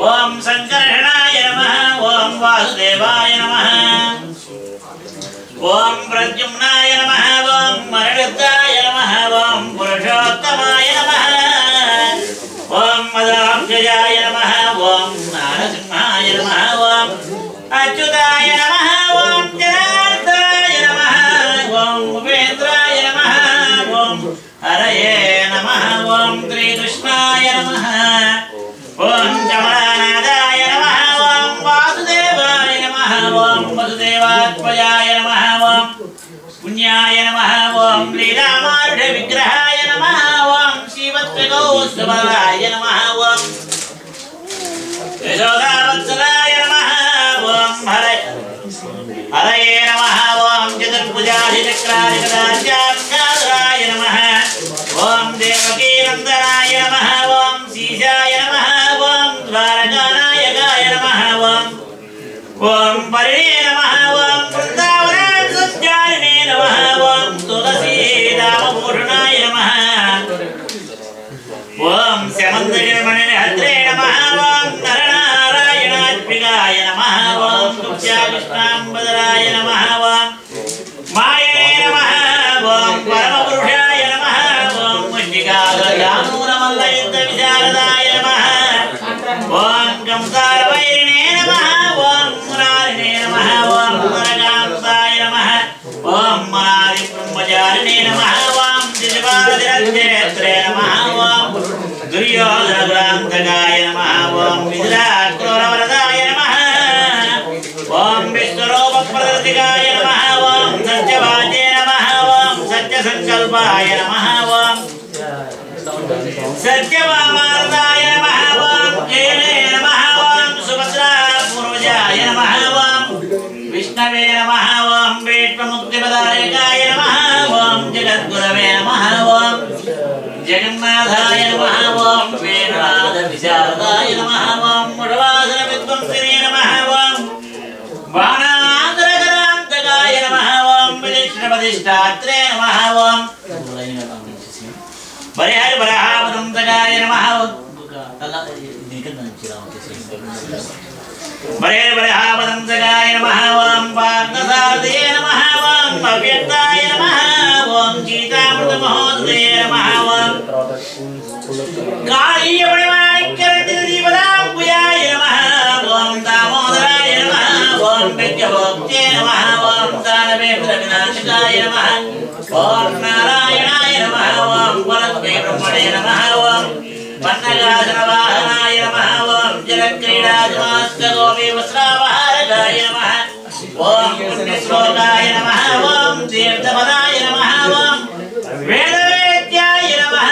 ఓం సంకర్షణాయ నమః, ఓం వాసుదేవాయ నమః, ఓం ప్రద్యుమ్నాయ నమః, ఓం మరణిద్ధాయ నమః, ఓం పురుషోత్తమాయ నమః, ఓం మదాబ్జయాయ నమః, ఓం నారసింహాయ నమః, ఓం అచ్యుతాయ నమః, ఓం జనార్దనాయ నమః, ఓం ఉపేంద్రాయ నమః, ఓం హరయే నమః, ఓం శ్రీకృష్ణాయ నమః, ఓం కమలానాథాయ నమః, ఓం వాసుదేవాయ నమః, ఓం వసుదేవాత్మజాయ నమః, ఓం పుణ్యాయ నమః, ఓం లీలామారుఢ విగ్రహాయ నమః, ఓం శ్రీవత్సగౌస్తవరాయ నమః, ఓం యశోదావత్సలాయ నమః, ఓం హరయే నమః, ఓం చతుర్భుజాధిచక్రాధికదాచార్యాయ నమః, ఓం దేవకీనందనాయ నమః, ఓం శీశాయ నమః, ఓం ద్వారకానాయకాయ నమః, ఓం పరిణే నమః, ఓం బృందావనాచారిణే నమః, ఓం తులసీదామభూషణాయ నమః, ఓం శమందజమణిహద్రే నమః, ఓం నరనారాయణాత్మికాయ నమః, ఓం కృష్ణాంబదరాయ నమః, ఓం మాయనే నమః, ఓం పరమపురుషాయ నమః, ఓం ముష్టికాగజానూరమల్లయుద్ధ విశారదాయ నమః, ఓం కంసారవైరిణే నమః, ఓం మురారిణే నమః, ఓం నరకాంతాయ నమః, ఓం మనాది బ్రహ్మచారిణే నమః, ఓం దిశపారదిరత్రే నమః, ఓం దుర్యోధనగ్రాంతకాయ నమః, ఓం విదురాక్రూరవరదాయ నమః, ఓం విష్ణురూపప్రదర్శికాయ నమః, ఓం సత్యవాచే నమః, ఓం సత్యసంకల్పాయ నమః, ఓం సత్యవామార్దాయ నమః, ఓం జయనే నమః, ఓం సుభద్రాపూర్వజాయ నమః, ఓం విష్ణవే నమః, ఓం వేట్వముక్తిపదాయకాయ నమః, ఓం జగద్గురవే నమః, ఓం జగన్నాథాయ నమః, ఓం వేణునాథ విశారదాయ నమః, ఓం ముఢవాసన విద్వంసినే నమః, ఓం బాణాంతరకరాంతకాయ నమః, ఓం విదక్షిణపతిష్టాత్రే నమః, ఓం బరిహరి బరహాపదంతకాయ నమః, బరిహరి బరహాపదంతకాయ నమః, ఓం పార్థసారథే నమః, ఓం అవ్యక్తాయ నమః, ఓం గీతామృతమహోదయ నమః, ఓం కాళీయమణిమాణిక్యరతిదీపదాంబుజాయ నమః, ఓం దామోదరాయ నమః, ఓం విద్యభోక్తే నమః, ఓం దానవేంద్రవినాశకాయ నమః, ఓం నారాయణాయ నమః, ఓం వరద్వే బ్రహ్మణే నమః, ఓం పన్నగాసనవాహనాయ నమః, ఓం జలక్రీడాదిమాస్తగోపీ వస్త్రాపహారకాయ నమః, ఓం పుణ్యశ్లోకాయ నమః, ఓం తీర్థపదాయ నమః, ఓం వేదవేద్యాయ నమః,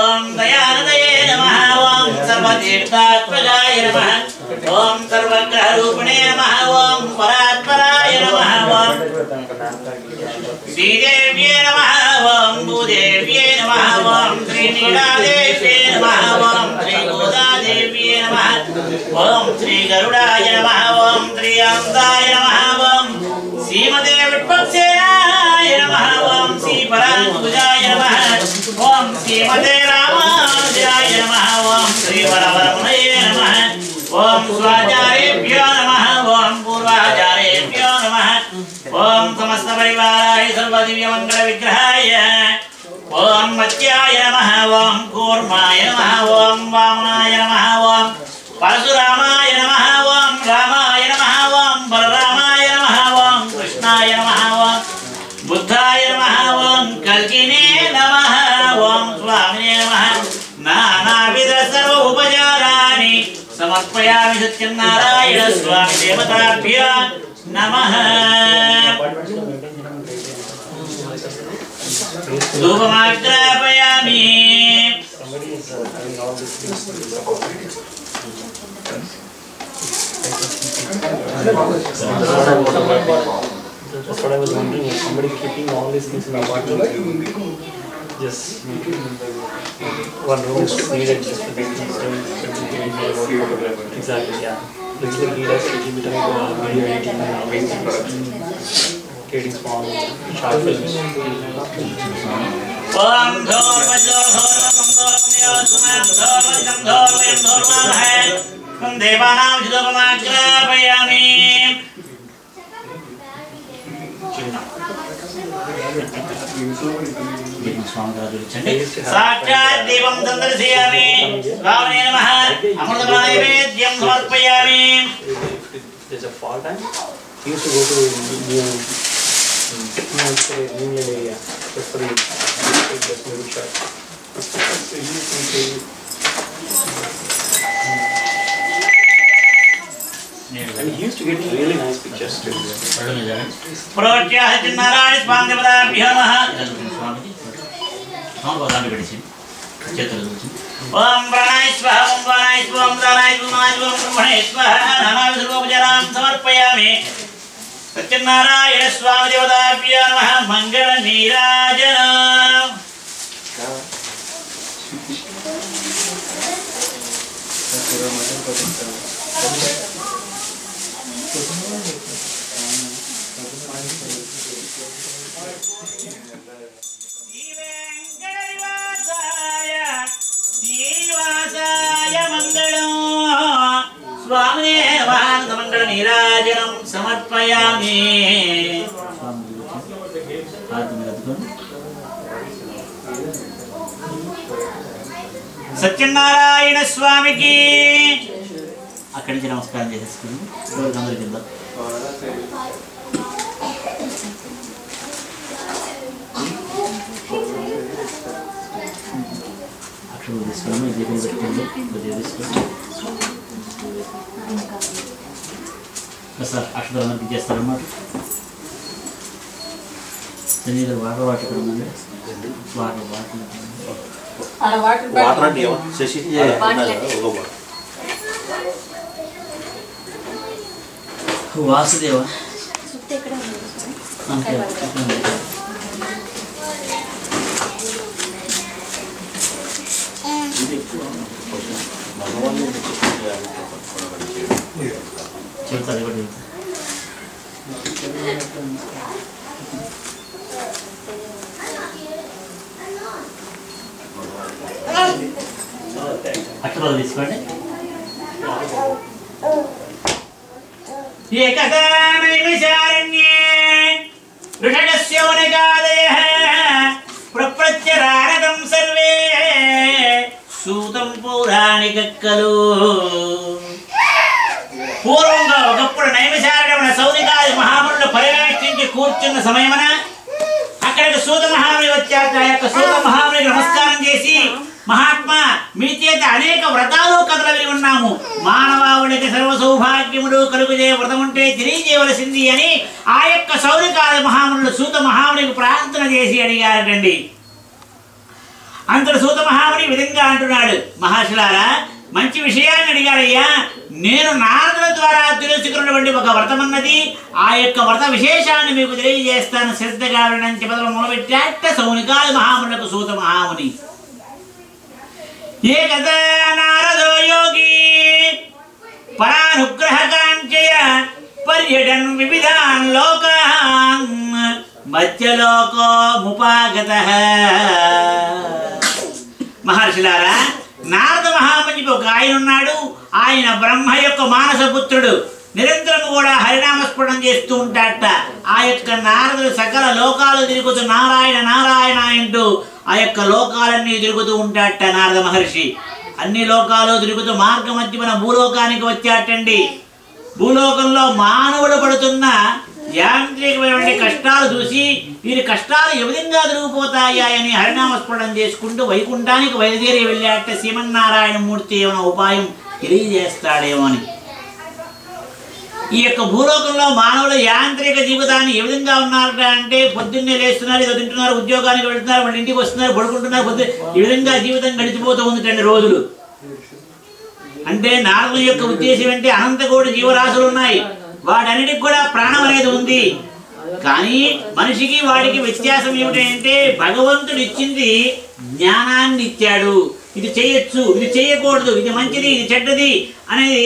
ఓం దయానదయే నమః, ఓం సర్వతీర్థాత్మజాయ నమః, ఓం సర్వగ్రహ రూపిణే నమః ఓం పరాత్పరాయ నమః ఓం శ్రీదేవ్యే నమః ఓం భూదేవ్యే నమః ఓం శ్రీనీలాదేవ్యే నమః ఓం శ్రీగోదాదేవ్యే నమః ఓం శ్రీ గరుడాయ నమః ఓం శ్రీ ఆనందాయ నమః ఓం శ్రీమతే విట్పక్షేయాయ నమః ఓం శ్రీ పరాంకుజాయ నమః ఓం శ్రీమతే రామానుజాయ నమః ఓం శ్రీ వరవరమునయే నమః ఓం స్వాచార్యేభ్యో నమః ఓం పూర్వాచార్యేభ్యో నమః ఓం సమస్త పరివారాయ సర్వదివ్య మంగళ విగ్రహాయ ఓం మత్యాయ నమః ఓం కూర్మాయ నమః ఓం వామనాయ నమః ఓం పరశురామాయ నమః ఓం రామాయ నమః ఓం బలరామాయ నమః ఓం కృష్ణాయ నమః ఓం బుద్ధాయ నమః ఓం కల్కినే నమః ఓం స్వామినే నమః నానావిధ సర్వ ఉపచారాన్ని సమర్పయామి సత్యనారాయణ స్వామి దేవతాభ్యో నమః ధూపమాగ్రాపయామి That's what I was wondering, if somebody keeping all these things in the bottle, just one room is needed just to take these things. Exactly, yeah. Looks like he does a little bit of video editing and amazing production, creating small short films. Om साक्षात् देवं संदर्शयामि स्वामिने नमः अमृतमय नैवेद्यं समर्पयामि. There's a fall time. He used to go to new area just for the movie shot. And he used to get really nice pictures too. प्रोच्यः Satyanarayan स्वामी देवताभ्यो नमः. ओम प्राणाय स्वाहा ओम प्राणाय स्वाहा ओम प्राणाय स्वाहा ओम ब्रह्मणे स्वाहा नानाविध सर्वोपचारां समर्पयामि. सत्यनारायण स्वामी देवताभ्यो नमः. मंगल नीराजनम्. स्वामिने नमः. मंगल नीराजनं समर्पयामि. సత్యనారాయణ స్వామికి అక్కడి నుంచి నమస్కారం చేసేసుకుని అందరి కింద అక్షరం తీసుకున్నాము. దీపం పెట్టుకోండి. కొద్దిగా తీసుకోండి సార్. అక్షరాలు అందరికి చేస్తారన్నమాట. శని వాటర్ వాటర్ ఇక్కడ ఉందండి. వాటర్ వాటర్ వాటర్ అంటే శశి వాసుదేవ అంతే. చెప్తారు కూడా అక్షరాలు తీసుకోండి. ఏకదా నైమిషారణ్యే ఋషగస్యోనిగాదయః ప్రప్రత్యరారదం సర్వే సూతం పౌరాణికక్కలు. పూర్వంగా ఒకప్పుడు నైమిషారణ్యమున సౌనికాది మహామునులు పర్యవేక్షించి కూర్చున్న సమయమున అక్కడికి సూత మహాముని వచ్చాక ఆ యొక్క సూత మహామునికి నమస్కారం చేసి, మహాత్మా మీ చేత అనేక వ్రతాలు కథలవి ఉన్నాము. మానవావుడికి సర్వ సౌభాగ్యములు కలుగుజే వ్రతం ఉంటే తెలియజేయవలసింది అని ఆ యొక్క సౌనికాది మహామునులు సూత మహామునికి ప్రార్థన చేసి అడిగారటండి. అంతటి సూత మహాముని విధంగా అంటున్నాడు, మహర్షులారా మంచి విషయాన్ని అడిగారయ్యా. నేను నారదుల ద్వారా తెలుసుకున్నటువంటి ఒక వ్రతమన్నది, ఆ యొక్క వ్రత విశేషాన్ని మీకు తెలియజేస్తాను, శ్రద్ధగా వినడం చెప్పదల మొదలుపెట్టాట సౌనికాది మహామునులకు సూత మహాముని. ఏ కదా నారదో యోగి పరానుగ్రహ కాంక్షయ పర్యటన్ వివిధాన్ లోకాన్ మధ్యలోకో ముపాగతః. మహర్షులారా, నారద మహాముని ఒక ఆయన ఉన్నాడు. ఆయన బ్రహ్మ యొక్క మానసపుత్రుడు. నిరంతరం కూడా హరినామస్మరణం చేస్తూ ఉంటాడట. ఆ యొక్క నారదుడు సకల లోకాలు తిరుగుతూ నారాయణ నారాయణ అంటూ ఆ యొక్క లోకాలన్నీ తిరుగుతూ ఉంటాడట నారద మహర్షి. అన్ని లోకాలు తిరుగుతూ మార్గ మధ్యమన భూలోకానికి వచ్చాటండి. భూలోకంలో మానవుడు పడుతున్న యాంత్రికమైన కష్టాలు చూసి వీరి కష్టాలు ఏ విధంగా తిరిగిపోతాయా అని హరినామస్మరణం చేసుకుంటూ వైకుంఠానికి బయలుదేరి వెళ్ళాట. శ్రీమన్నారాయణ మూర్తి ఏమైనా ఉపాయం తెలియజేస్తాడేమో అని. ఈ యొక్క భూలోకంలో మానవులు యాంత్రిక జీవితాన్ని ఏ విధంగా ఉన్నారట అంటే, పొద్దున్నే లేస్తున్నారు, ఏదో తింటున్నారు, ఉద్యోగానికి వెళ్తున్నారు, వాళ్ళ ఇంటికి వస్తున్నారు, పడుకుంటున్నారు, ఈ విధంగా జీవితం గడిచిపోతూ ఉందిటండి రోజులు. అంటే నారదుని యొక్క ఉద్దేశం అంటే అనంతకోటి జీవరాశులు ఉన్నాయి, వాటన్నిటికి కూడా ప్రాణం అనేది ఉంది. కానీ మనిషికి వాడికి వ్యత్యాసం ఏమిటంటే, భగవంతుడు ఇచ్చింది జ్ఞానాన్ని ఇచ్చాడు. ఇది చేయొచ్చు, ఇది చేయకూడదు, ఇది మంచిది, ఇది చెడ్డది అనేది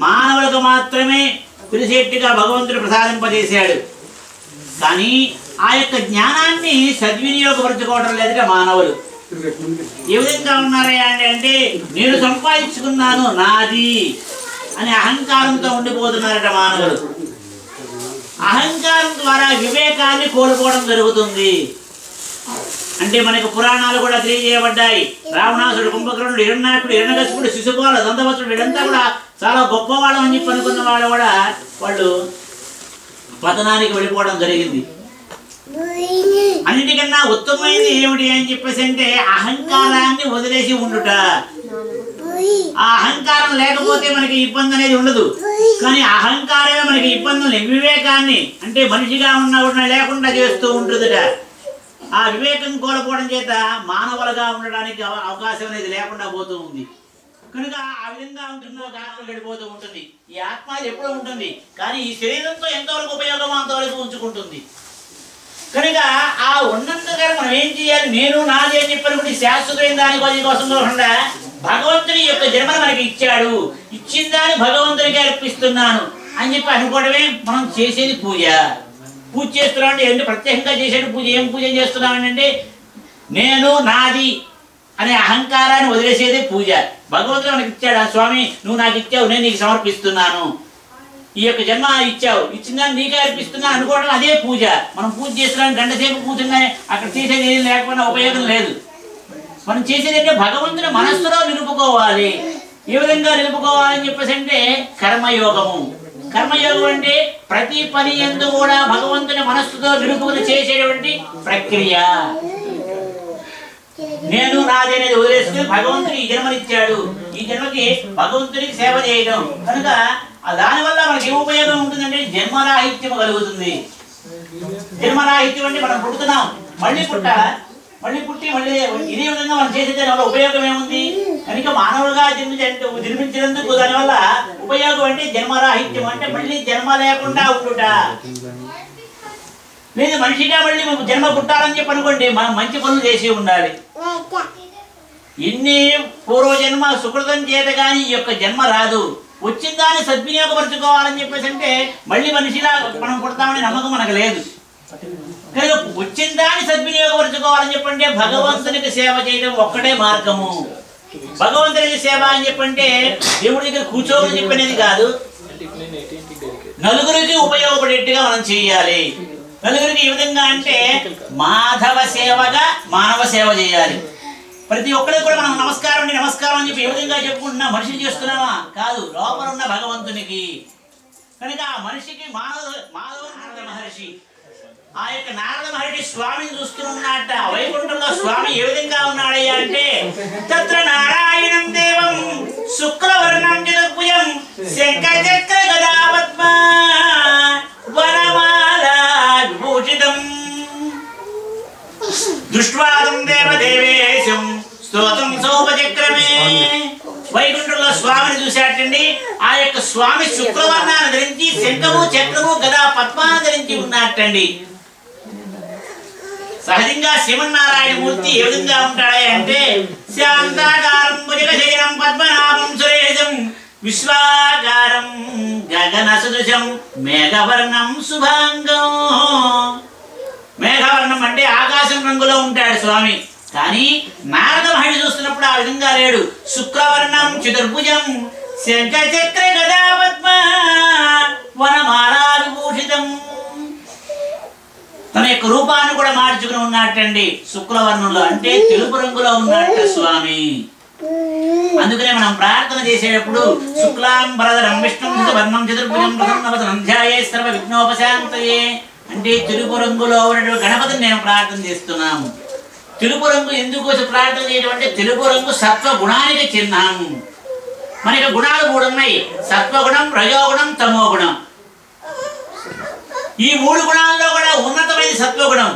మానవులకు మాత్రమే తెలిసేట్టుగా భగవంతుడు ప్రసాదింపజేశాడు. కానీ ఆ యొక్క జ్ఞానాన్ని సద్వినియోగపరచుకోవడం లేదుట మానవులు. ఏ విధంగా ఉన్నారా అంటే, నేను సంపాదించుకున్నాను, నాది అని అహంకారంతో ఉండిపోతున్నారట మానవులు. అహంకారం ద్వారా వివేకాన్ని కోల్పోవడం జరుగుతుంది. అంటే మనకు పురాణాలు కూడా తెలియజేయబడ్డాయి. రావణాసుడు, కుంభకర్ణుడు, హిరణ్యాక్షుడు, హిరణ్యకశిపుడు, శిశుపాల, దంతవత్సుడు వీళ్ళంతా కూడా చాలా గొప్పవాళ్ళం అని చెప్పి అనుకున్న వాళ్ళు కూడా వాళ్ళు పతనానికి వెళ్ళిపోవడం జరిగింది. అన్నిటికన్నా ఉత్తమమైనది ఏమిటి అని చెప్పేసి అంటే, అహంకారాన్ని వదిలేసి ఉండుట. ఆ అహంకారం లేకపోతే మనకి ఇబ్బంది అనేది ఉండదు. కానీ అహంకారమే మనకి ఇబ్బందులు, వివేకాన్ని అంటే మనిషిగా ఉన్న లేకుండా చేస్తూ ఉంటుందిట. ఆ వివేకం కోల్పోవడం చేత మానవులుగా ఉండడానికి అవకాశం అనేది లేకుండా పోతూ ఉంది. కనుక ఆ విధంగా ఉంటున్న ఒక ఆత్మ గడిపోతూ ఉంటుంది. ఈ ఆత్మ ఎప్పుడూ ఉంటుంది, కానీ ఈ శరీరంతో ఎంతవరకు ఉపయోగమో అంతవరకు ఉంచుకుంటుంది. కనుక ఆ ఉన్నంతగా మనం ఏం చేయాలి, నేను నాది అని చెప్పి శాశ్వతమైన దానికోసం కాకుండా భగవంతుని యొక్క జన్మను మనకి ఇచ్చాడు, ఇచ్చిన దాన్ని భగవంతునికి అర్పిస్తున్నాను అని చెప్పి అనుకోవడమే మనం చేసేది పూజ. పూజ చేస్తున్నామంటే ఏంటి, ప్రత్యేకంగా చేసేది పూజ. ఏం పూజ చేస్తున్నామంటే, నేను నాది అనే అహంకారాన్ని వదిలేసేదే పూజ. భగవంతుడు మనకి ఇచ్చాడు, స్వామి నువ్వు నాకు ఇచ్చావు, నేను నీకు సమర్పిస్తున్నాను, ఈ యొక్క జన్మ ఇచ్చావు, ఇచ్చిందాన్ని నీకే అర్పిస్తున్నాను అనుకోవడం అదే పూజ. మనం పూజ చేస్తున్నాం, గంట సేపు కూర్చున్నాయి, అక్కడ చేసేది ఏం లేకపోయినా ఉపయోగం లేదు. మనం చేసేది అంటే భగవంతుని మనస్సులో నిలుపుకోవాలి. ఏ విధంగా నిలుపుకోవాలని చెప్పేసి అంటే కర్మయోగము. కర్మయోగం అంటే ప్రతి పని యందు కూడా భగవంతుని మనస్సుతో నిలుపుకుని చేసేటువంటి ప్రక్రియ. నేను నాది అనేది వదిలేసుకుని భగవంతుని ఈ జన్మనిచ్చాడు, ఈ జన్మకి భగవంతునికి సేవ చేయడం. కనుక దానివల్ల మనకి ఏం ఉపయోగం ఉంటుందంటే జన్మరాహిత్యం కలుగుతుంది. జన్మరాహిత్యం అంటే మనం పుడుతున్నాం, మళ్ళీ పుట్టాలా, మళ్ళీ పుట్టి మళ్ళీ ఇదే విధంగా మనం చేసే దానివల్ల ఉపయోగం ఏముంది? కనుక మానవులుగా జన్మించినందుకు దానివల్ల ఉపయోగం అంటే జన్మరాహిత్యం, అంటే మళ్ళీ జన్మ లేకుండా ఉండుట. లేదు మనిషిగా మళ్ళీ జన్మ పుట్టాలని చెప్పి అనుకోండి, మనం మంచి పనులు చేసి ఉండాలి. ఎన్ని పూర్వజన్మ సుకృతం చేత కానీ ఈ యొక్క జన్మ రాదు. వచ్చిన దాన్ని సద్వినియోగపరచుకోవాలని చెప్పేసి అంటే మళ్ళీ మనిషిలా మనం పుడతామనే నమ్మకం మనకు లేదు. కనుక వచ్చిన దాన్ని సద్వినియోగపరచుకోవాలని చెప్పంటే భగవంతునికి సేవ చేయడం ఒక్కటే మార్గము. భగవంతునికి సేవ అని చెప్పంటే దేవుడి దగ్గర కూర్చోమని చెప్పనేది కాదు, నలుగురికి ఉపయోగపడేట్టుగా మనం చేయాలి. నలుగురికి ఈ విధంగా అంటే మాధవ సేవగా మానవ సేవ చేయాలి. ప్రతి ఒక్కరికి కూడా మనం నమస్కారం అండి నమస్కారం అని చెప్పి ఏ విధంగా చెప్పుకుంటున్నా, మనిషిని చేస్తున్నామా? కాదు, లోపల ఉన్న భగవంతునికి. కనుక ఆ మనిషికి నారద మహర్షి, ఆ యొక్క నారద మహర్షి స్వామిని చూస్తున్నట్ట. వైకుంఠంలో స్వామి ఏ విధంగా ఉన్నాడయ్యా అంటే, తత్ర నారాయణం దేవం శుక్లవర్ణం చతుర్భుజం శంఖచక్ర గదా పద్మ వనమాలా విభూషితం దృష్ట్వాదం దేవదేవేశం స్తోత్రం సోపచక్రమే. వైకుంఠంలో చూశాటండి ఆ యొక్క స్వామి శుక్రవర్ణాన్ని ధరించి శంఖము చక్రము గదా పద్మాన్ని ధరించి ఉన్నట్టండి. సహజంగా శ్రీమన్నారాయణమూర్తి ఏ విధంగా ఉంటాడా అంటే శాంతాకారం భుజగశయనం పద్మనాభం సురేశం విశ్వాకారం గగన సదృశం మేఘవర్ణం శుభాంగం. మేఘవర్ణం అంటే ఆకాశం రంగులో ఉంటాడు స్వామి. కానీ నారద మహర్షి చూస్తున్నప్పుడు ఆ విధంగా లేడు. శుక్రవర్ణం చతుర్భుజం శంఖ చక్ర గదా పద్మ వనమాలా విభూషితం. తన యొక్క రూపాన్ని కూడా మార్చుకుని ఉన్నట్టండి శుక్రవర్ణంలో, అంటే తెలుపు రంగులో ఉన్నట్ట స్వామి. అందుకనే మనం ప్రార్థన చేసేటప్పుడు శుక్లాంబరధరం విష్ణుం వర్ణం చతుర్భుజం ప్రసన్నవదనం ధ్యాయే సర్వ విఘ్నోపశాంతయే అంటే తెలుపు రంగులో ఉన్నటువంటి గణపతిని నేను ప్రార్థన చేస్తున్నాము. తెలుపు రంగు ఎందుకు ప్రార్థన చేయడం అంటే తెలుపు రంగు సత్వగుణానికి చిహ్నం. మనకి గుణాలు 3 ఉన్నాయి, సత్వగుణం, రజోగుణం, తమోగుణం. ఈ 3 గుణాల్లో కూడా ఉన్నతమైన సత్వగుణం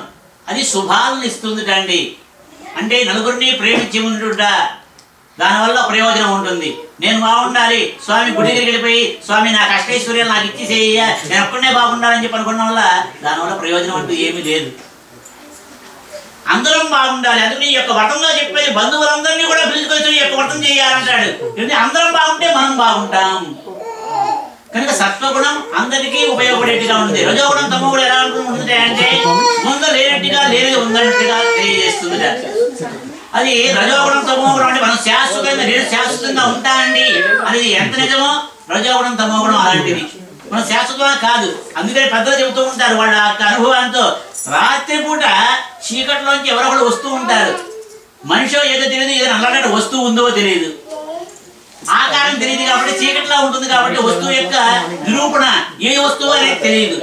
అది శుభాలను ఇస్తుంది కండి. అంటే నలుగురిని ప్రేమించి ఉండుట, దానివల్ల ప్రయోజనం ఉంటుంది. నేను బాగుండాలి, స్వామి గుడి దగ్గరికి వెళ్ళిపోయి స్వామి నాకు అష్టైశ్వర్యాలు నాకు ఇచ్చేసేయ, నేను ఒక్కడే బాగుండాలని చెప్పి అనుకున్న వల్ల దానివల్ల ప్రయోజనం అంటూ ఏమీ లేదు. అందరం బాగుండాలి. అందుకని ఈ యొక్క వ్రతంలో చెప్పేది బంధువులందరినీ కూడా పిలుచుకొచ్చి ఈ యొక్క వ్రతం చేయాలంటాడు. ఎందుకంటే అందరం బాగుంటే మనం బాగుంటాం కనుక సత్వగుణం అందరికీ ఉపయోగపడేట్టుగా ఉంటుంది. రజోగుణం తమోగుణం ఎలా ఉంటుంది అంటే ముందు లేనట్టుగా లేనిది ఉందన్నట్టుగా తెలియజేస్తుంది. అది రజోగుణం తమోగుణం అంటే మనం శాశ్వతంగా నేను శాశ్వతంగా ఉంటానండి అనేది ఎంత నిజమో రజోగుణం తమోగుణం అలాంటిది. మనం శాశ్వతంగా కాదు. అందుకని పెద్దలు చెబుతూ ఉంటారు వాళ్ళ అనుభవంతో, రాత్రిపూట చీకట్లోంచి ఎవరొకరు వస్తూ ఉంటారు. మనిషో ఏదో తెలియదు, ఏదో నల్లటి వస్తువు ఉందో తెలియదు, ఆకారం తెలియదు కాబట్టి చీకట్లో ఉంటుంది కాబట్టి వస్తువు యొక్క నిరూపణ ఏ వస్తువు అనేది తెలియదు.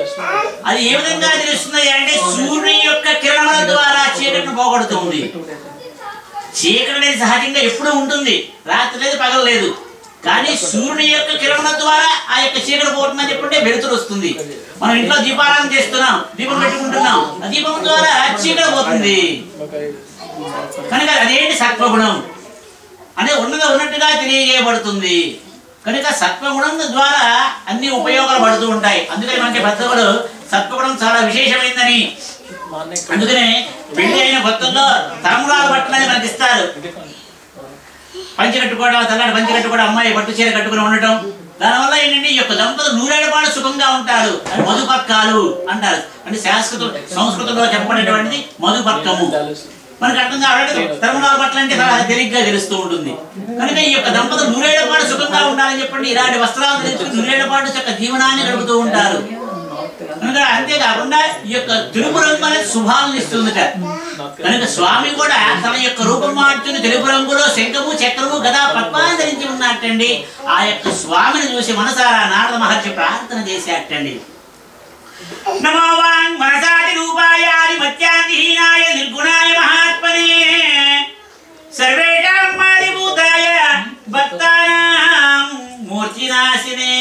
అది ఏ విధంగా తెలుస్తుంది అంటే సూర్యుని యొక్క కిరణాల ద్వారా చీకటిని పోగొడుతుంది. చీకటి అనేది సహజంగా ఎప్పుడూ ఉంటుంది, రాత్రి లేదు పగలు లేదు. కానీ సూర్యుని యొక్క కిరణాల ద్వారా ఆ యొక్క చీకటి పోతుందని చెప్పుంటే వెలుతురు వస్తుంది. మనం ఇంట్లో దీపారాధన చేస్తున్నాం, దీపం పెట్టుకుంటున్నాం, ఆ దీపం ద్వారా చీకటి పోతుంది. కనుక అదేంటి సత్వగుణం అంటే ఉన్నది ఉన్నట్టుగా తెలియజేయబడుతుంది. కనుక సత్వగుణం ద్వారా అన్ని ఉపయోగాలు పడుతూ ఉంటాయి. అందుకని మనకి పెద్దవాడు సత్వగుణం చాలా విశేషమైందని, అందుకనే పెళ్లి అయిన కొత్తల్లో తలంబ్రాల బట్టలు అనేది మనకి ఇస్తారు. పంచి కట్టుకోవడం, తెల్లటి పంచి కట్టుకోవడం, అమ్మాయి పట్టు చీర కట్టుకుని ఉండటం, దానివల్ల ఏంటంటే ఈ యొక్క దంపతులు 100 ఏళ్ల పాటు సుఖంగా ఉంటారు. అది మధుపర్కాలు అంటారు. అంటే సంస్కృతంలో చెప్పబడేటువంటిది మధుపర్కము. మనకు అర్థం కావాలంటే తలంబ్రాల బట్టలు అంటే చాలా తేలిగ్గా తెలుస్తూ ఉంటుంది. కనుక ఈ యొక్క దంపతులు 100 ఏళ్ల పాటు సుఖంగా ఉండాలని చెప్పండి ఇలాంటి వస్త్రాలు ధరించుకుని 100 ఏళ్ల పాటు చక్క జీవనాన్ని గడుపుతూ ఉంటారు. కనుక అంతేకాకుండా ఈ యొక్క తెలుపు రంగు అనేది శుభాలను ఇస్తుందట. కనుక స్వామి కూడా తన యొక్క రూపం మార్చుని తెలుపు రంగులో శంఖము చక్రము గదా పద్మాన్ని ధరించి ఉన్నట్టండి. ఆ యొక్క స్వామిని చూసి మనసారా నారద మహర్షి ప్రార్థన చేసేటండి. నమో వాంగ్ మనసాది రూపాయ ఆదిమత్యాదిహీనాయ నిర్గుణాయ మహాత్మనే సర్వేషాం ఆదిభూతాయ భక్తానాం మూర్తినాశినే.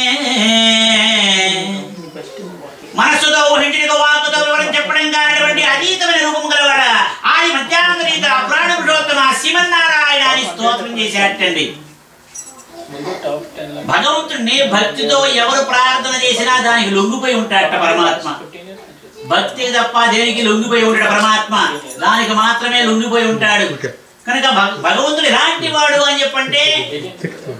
మనస్సుతో ఊహించిన వాక్కుతో వివరం చెప్పడం కానివ్వండి అతీతమైన రూపం గలవాడ ఆది మధ్యాంతరీత ప్రాణ పురుషోత్తమ శ్రీమన్నారాయణ అని స్తోత్రం చేసేటండి. భగవంతుడిని భక్తితో ఎవరు ప్రార్థన చేసినా దానికి లొంగిపోయి ఉంటాడట పరమాత్మ. భక్తికి తప్ప దేనికి లొంగిపోయి ఉంటాడు పరమాత్మ, దానికి మాత్రమే లొంగిపోయి ఉంటాడు. కనుక భగవంతుడు ఎలాంటి వాడు అని చెప్పంటే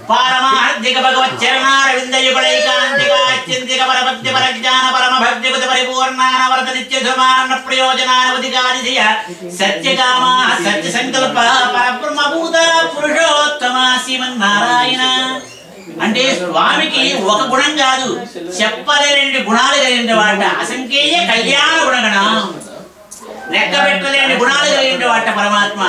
పారమార్థిక భగవత్ చరణారవిందయుగైకాంతిక అత్యంతిక పరభక్తి పరజ్ఞాన పరమ భక్తిగత పరిపూర్ణానవరత నిత్య సమాన ప్రయోజనానవధికారియ సత్యకామ సత్య సంకల్ప పరబ్రహ్మభూత పురుషోత్తమ శ్రీమన్నారాయణ. అంటే స్వామికి ఒక గుణం కాదు, చెప్పలేని గుణాలు కలిగిన వాట. అసంఖ్యేయ కళ్యాణ గుణగణం, లెక్క పెట్టలేని గుణాలు కలిగిన వాట పరమాత్మ.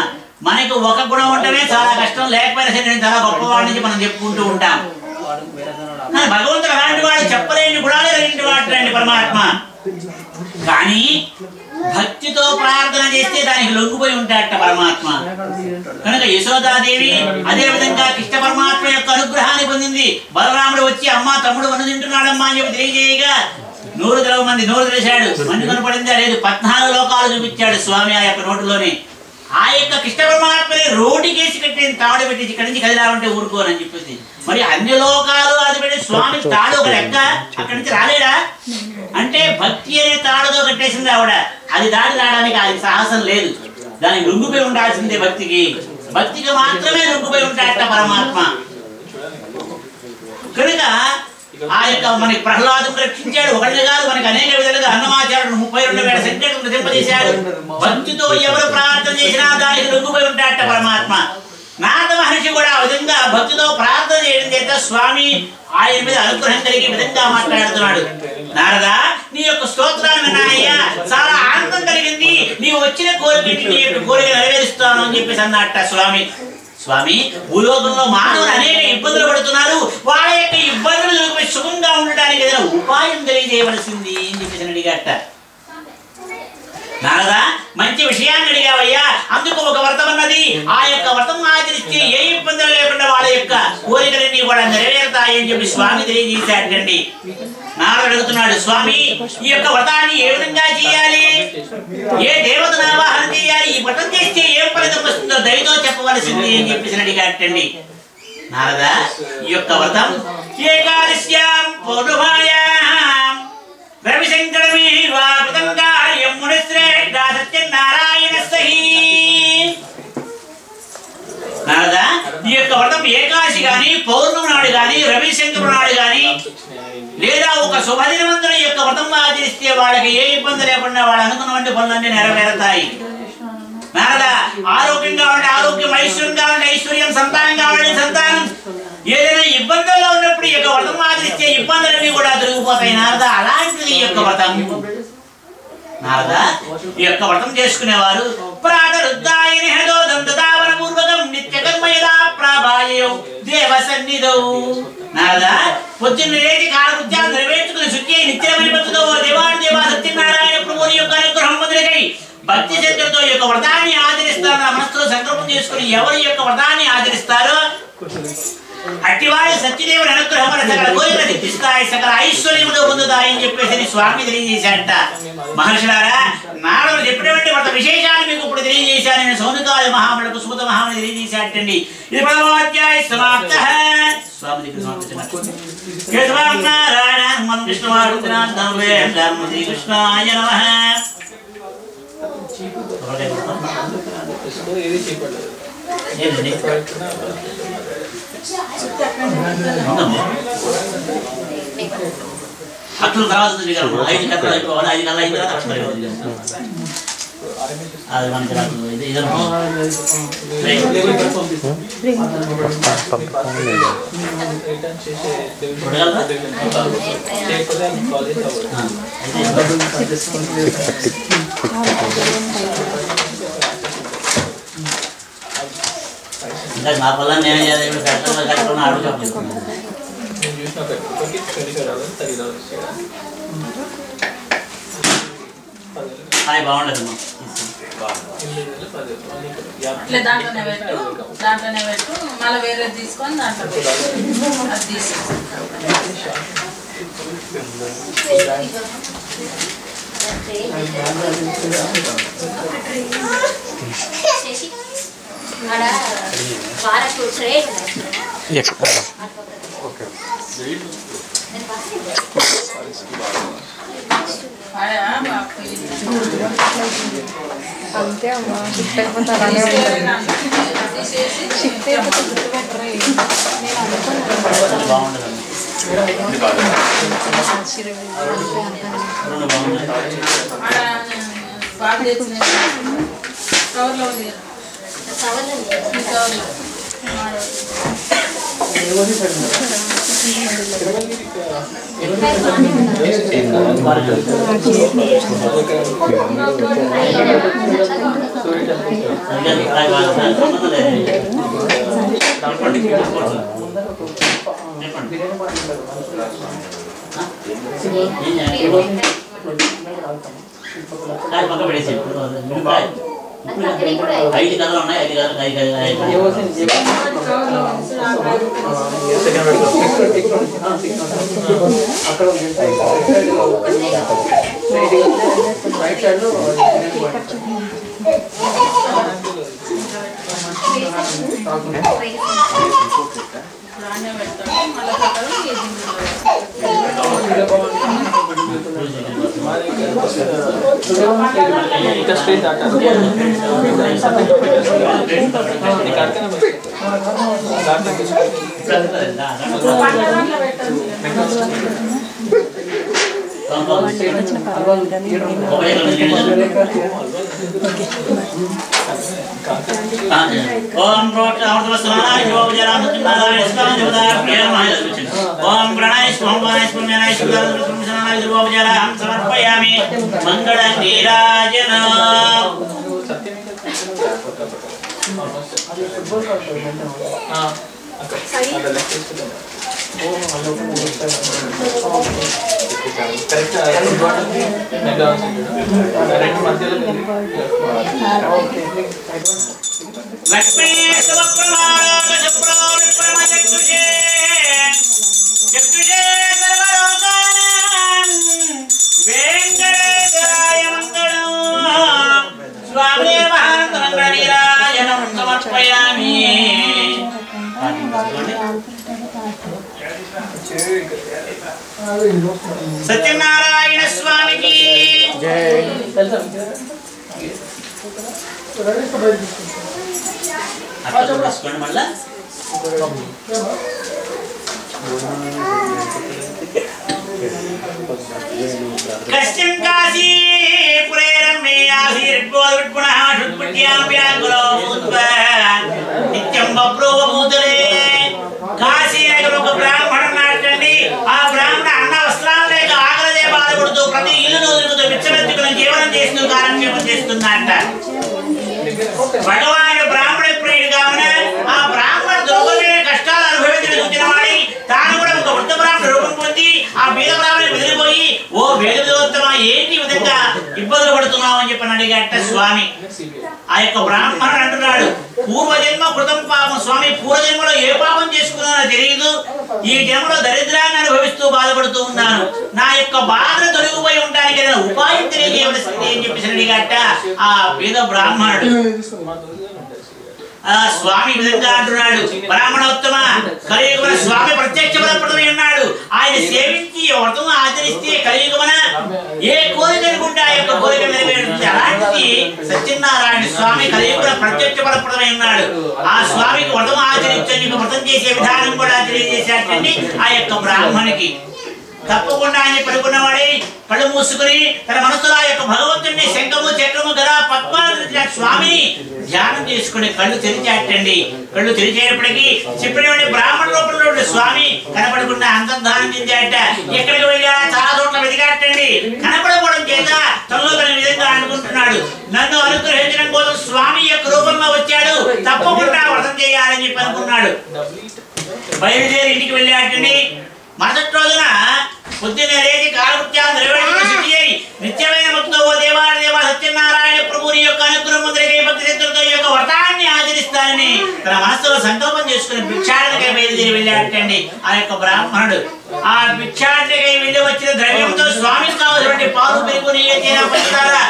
మనకి ఒక గుణం ఉంటేనే చాలా కష్టం, లేకపోయినా సరే నేను చాలా గొప్పవాడి నుంచి మనం చెప్పుకుంటూ ఉంటాం. భగవంతుడు అలాంటి వాడు, చెప్పలేని గుణాలు కలిగిన వాడు పరమాత్మ. కానీ భక్తితో ప్రార్థన చేస్తే దానికి లొంగిపోయి ఉంటాడట పరమాత్మ. కనుక యశోదాదేవి అదే విధంగా కృష్ణ పరమాత్మ యొక్క అనుగ్రహాన్ని పొందింది. బలరాముడు వచ్చి అమ్మ తమ్ముడు వన్ను తింటున్నాడమ్మా అని చెప్పి తెలియజేయగా నోరు తెలవమంది నోరు తెలిసాడు. మంది కనపడిందా లేదు, 14 లోకాలు చూపించాడు స్వామి ఆ యొక్క నోటులోనే. ఆ యొక్క కృష్ణ పరమాత్మని రోడ్డుకేసి కట్టిన తాడు పెట్టి ఇక్కడి నుంచి కదిలామంటే ఊరుకోనని చెప్పేసి మరి అన్ని లోకాలు అది పెట్టి స్వామి తాడు ఒక లెక్క అక్కడి నుంచి రాలేడా అంటే భక్తి అనే తాడుతో కట్టేసింది ఆవిడ. అది దాడి రావడానికి అది సాహసం లేదు. దానికి లొంగిపోయి ఉండాల్సిందే. భక్తికి మాత్రమే లొంగిపోయి ఉంటాడట పరమాత్మ. కనుక ఆ యొక్క మనకి ప్రహ్లాదుని రక్షించాడు. ఒకటి కాదు, మనకి అనేక విధాలుగా అన్నమాచారుడు 32,000 సంఖ్యను ప్రతింపజేశాడు. భక్తితో ఎవరు ప్రార్థన చేసినా దానికి లొంగిపోయి ఉంటాడట పరమాత్మ. నారద మహర్షి కూడా ఆ విధంగా భక్తితో ప్రార్థన చేయడం చేత స్వామి ఆయన మీద అనుగ్రహం కలిగే విధంగా మాట్లాడుతున్నాడు. నారద, నీ యొక్క స్తోత్రాన్ని విన్నానయ్యా, చాలా ఆనందం కలిగింది. నీవు వచ్చిన కోరిక నీ యొక్క కోరిక నెరవేరుస్తాను అని చెప్పేసి అన్నట్ట స్వామి. స్వామి, భూలోకంలో మానవులు అనేక ఇబ్బందులు పడుతున్నారు. వాళ్ళ యొక్క ఇబ్బందులు సుఖంగా ఉండడానికి ఏదైనా ఉపాయం తెలియజేయవలసింది అని చెప్పేసి అడిగట. నారదా, మంచి విషయాన్ని అడిగావయ్యా. అందుకు ఒక వ్రతం అన్నది. ఆ యొక్క వ్రతం ఆచరిస్తే ఏ ఇబ్బందులు లేకుండా వాళ్ళ యొక్క కోరికలన్నీ కూడా నెరవేరుతాయని చెప్పి స్వామి తెలియజేశాడండి. నారదుడు అడుగుతున్నాడు, స్వామి ఈ యొక్క వ్రతాన్ని ఏ విధంగా చేయాలి, ఏ దేవతను ఆవాహన చేయాలి, ఈ వ్రతం చేస్తే ఏ ఫలితం వస్తుందో దయతో చెప్పవలసింది అని చెప్పేసి అడిగాటండి. నారదా, ఈ యొక్క వ్రతం ఏకాదశ్యాం పౌర్ణమాయాం రవిశంకరమే వాృతంగార్యం మునిశ్రేష్ఠ సత్యనారాయణస్సహి. నారదా, ఈ యొక్క వ్రతం ఏకాదశి గాని పౌర్ణమి నాడు గాని రవిశంకరు నాడు గాని లేదా ఒక శుభదినవంతుల యొక్క వ్రతం ఆచరిస్తే వాళ్ళకి ఏ ఇబ్బంది లేకుండా వాళ్ళు అనుకున్నటువంటి పనులన్నీ నెరవేరుతాయి. నారదా, ఆరోగ్యంగా ఉండే ఆరోగ్యం, ఐశ్వర్యంగా ఉండే ఐశ్వర్యం, సంతానంగా ఉండే సంతానం, ఏదైనా ఇబ్బందుల్లో ఉన్నప్పుడు ఈ యొక్క వ్రతం ఆచరిస్తే ఇబ్బందులన్నీ కూడా దొరికిపోతాయి. నారదా, అలాంటిది ఈ యొక్క వ్రతం. నారదా, ఈ యొక్క వ్రతం చేసుకునేవారు ప్రాతరుద్ధాయని హృదోదంతావన పూర్వకం నిత్య కర్మయదా ప్రాభాయో దేవ సన్నిధౌ. నారదా, పొద్దున్న లేచి కాలకృత్యాలు నెరవేర్చుకుని శుద్ధి నిత్యమని భక్తితో దేవాడి దేవా సత్యనారాయణ ప్రభువుని యొక్క అనుగ్రహం పొందినకై భక్తి శ్రద్ధలతో ఈ యొక్క వ్రతాన్ని ఆచరిస్తారు. నా మనసులో సంకల్పం చేసుకుని ఎవరు ఈ యొక్క వ్రతాన్ని ఆచరిస్తారో అట్టివారి సత్యదేవుని అనుగ్రహం వల్ల సకల కోరికలు సిద్ధిస్తాయి, సకల ఐశ్వర్యములు పొందుతాయని చెప్పేసి స్వామి తెలియజేశాడట. మహర్షులారా, నారదుడు చెప్పినటువంటి వ్రత విశేషాలు మీకు ఇప్పుడు తెలియజేశాను. నేను సౌనకాది మహాములకు సూత మహాముని తెలియజేశాడటండి. ఇది 11వ సమాప్త. స్వామి దగ్గర సమాప్తం. కేశవం నారాయణ మనం విష్ణువాడుతున్నాం శ్రీ కృష్ణాయ నమః. ఏంటండి అట్లు తర్వాత 5 కథలు అయిపోవాలి. 5 కథలు అయిన తర్వాత అక్షరం అది మనకి రాదు. ఇది ఇంకా నా పొలాన్ని నేనే చేయాలి. కట్టుకున్న అడుగు చెప్పలేదు. బాగుండదమ్మా. ఇట్లా దాంట్లోనే పెట్టు మళ్ళీ వేరే తీసుకొని దాంట్లో అది తీసుకొని అంతే అమ్మా, షిఫ్ట్ అయిపోతే అలానే షిఫ్ట్ అయిపోతే గుర్తుపెట్టరా. నేను అనుకున్నాను బాగా తెచ్చిన కవర్లో ఉంది కవర్లో పక్క పడేసి 5 కథలు ఉన్నాయి. 5 కథలు ओम प्रोत्साहनाय योगजरामनारायण स्वामीदेवताय नमः। ओम प्रणय स्वामीनाय स्वामीनाय सुदानंदनाय योगजराम समर्पयामि। मंगल नीराजन लक्ष्मी चक्षुषे सर्वलोकानां वेंकटेशाय मंगलम्। स्वामी महान्तरङ्गनीराजनं समर्पयामि। सत्यनारायण स्वामी की जय। मल्ला कश्चिन काशी पुरेरम्मे आसीर्गोदुट्पुनः शुत्पुट्यां व्याकुलो भूत्वा नित्यं बभ्रूवभूतले। काशी नगरमुख ब्राह्मणं नाटండి। ఆ బ్రాహ్మణ అన్న వస్త్రాలు లేక ఆకలిదే బాధపడుతూ ప్రతి ఇల్లును తిరుగుతూ బిచ్చమెత్తుకుని జీవనం చేస్తూ కాలక్షేపం చేస్తున్నాడట। భగవానుడు బ్రాహ్మణ ప్రియుడు కావున ఆ బ్రాహ్మణ దుర్గమైన కష్టాలు అనుభవించిన చూచిన వాడి తాను కూడా ఒక వృద్ధ బ్రాహ్మణ రూపం పొంది ఆ బీద బ్రాహ్మణ బెదిరిపోయి ఓ వేదోత్తమ ఏంటి విధంగా ఇబ్బందులు పడుతున్నావు అని చెప్పని అడిగాట స్వామి। ఆ యొక్క బ్రాహ్మణుడు అంటున్నాడు, పూర్వజన్మ కృతం పాపం స్వామి, పూర్వజన్మలో ఏ పాపం చేసుకున్నానో తెలియదు, ఈ జన్మలో దరిద్రాన్ని అనుభవిస్తూ బాధపడుతూ ఉన్నాను, నా యొక్క బాధ తొలగిపోయి ఉండడానికి ఏదైనా ఉపాయం తెలియజేయవలసింది అని చెప్పేసి అడిగాట ఆ పేద బ్రాహ్మణుడు। స్వామి విధంగా అంటున్నాడు, బ్రాహ్మణోత్తమ కలియుగమున స్వామి ప్రత్యక్ష పదప్రదమై ఉన్నాడు, ఆయన సేవించి వ్రతం ఆచరిస్తే కలియుగమున ఏ కోరిక అనుకుంటే ఆ యొక్క కోరిక నెరవేరుతుంది। అలాంటిది సత్యనారాయణ స్వామి కలియుగమున ప్రత్యక్ష పదప్రదమై ఉన్నాడు। ఆ స్వామికి వ్రతం ఆచరించని వ్రతం చేసే విధానం కూడా తెలియజేసేటండి ఆ యొక్క బ్రాహ్మణికి। తప్పకుండా ఆయన పడుకున్నవాడే కళ్ళు మూసుకుని తన మనసులో ఆ యొక్క భగవంతుడిని శంఖము చక్రము గద పద్మాలు స్వామిని ధ్యానం చేసుకుని కళ్ళు తెరిచేటండి। కళ్ళు తెరిచేటప్పటికి చెప్పినటువంటి బ్రాహ్మణ రూపంలో స్వామి కనపడకుండా అంతర్ధానం చెందాట। ఎక్కడికి వెళ్ళా చాలా చోట్ల వెతికాటండి, కనపడకపోవడం చేత తనలో తన విధంగా అనుకుంటున్నాడు, నన్ను అనుగ్రహించడం కోసం స్వామి యొక్క రూపంలో వచ్చాడు, తప్పకుండా వ్రతం చేయాలని చెప్పి అనుకున్నాడు। బయలుదేరి ఇంటికి వెళ్ళాటండి। మరుసటి రోజున పొద్దున్నే లేచి కాలకృత్యాలు నిర్వహించి నిత్యమైన భక్తితో ఓ దేవాదేవ సత్యనారాయణ ప్రభువుని యొక్క అనుగ్రహం పొందడానికి భక్తి శ్రద్ధలతో ఈ యొక్క వ్రతాన్ని ఆచరిస్తానని తన మనసులో సంకల్పం చేసుకుని భిక్షాటనకై బయలుదేరి వెళ్ళాటండి ఆ యొక్క బ్రాహ్మణుడు। ఆ భిక్షాటనకై వెళ్ళి వచ్చిన ద్రవ్యంతో స్వామికి కావలసినటువంటి పాలు పెరుగు నెయ్యి పంచుతారా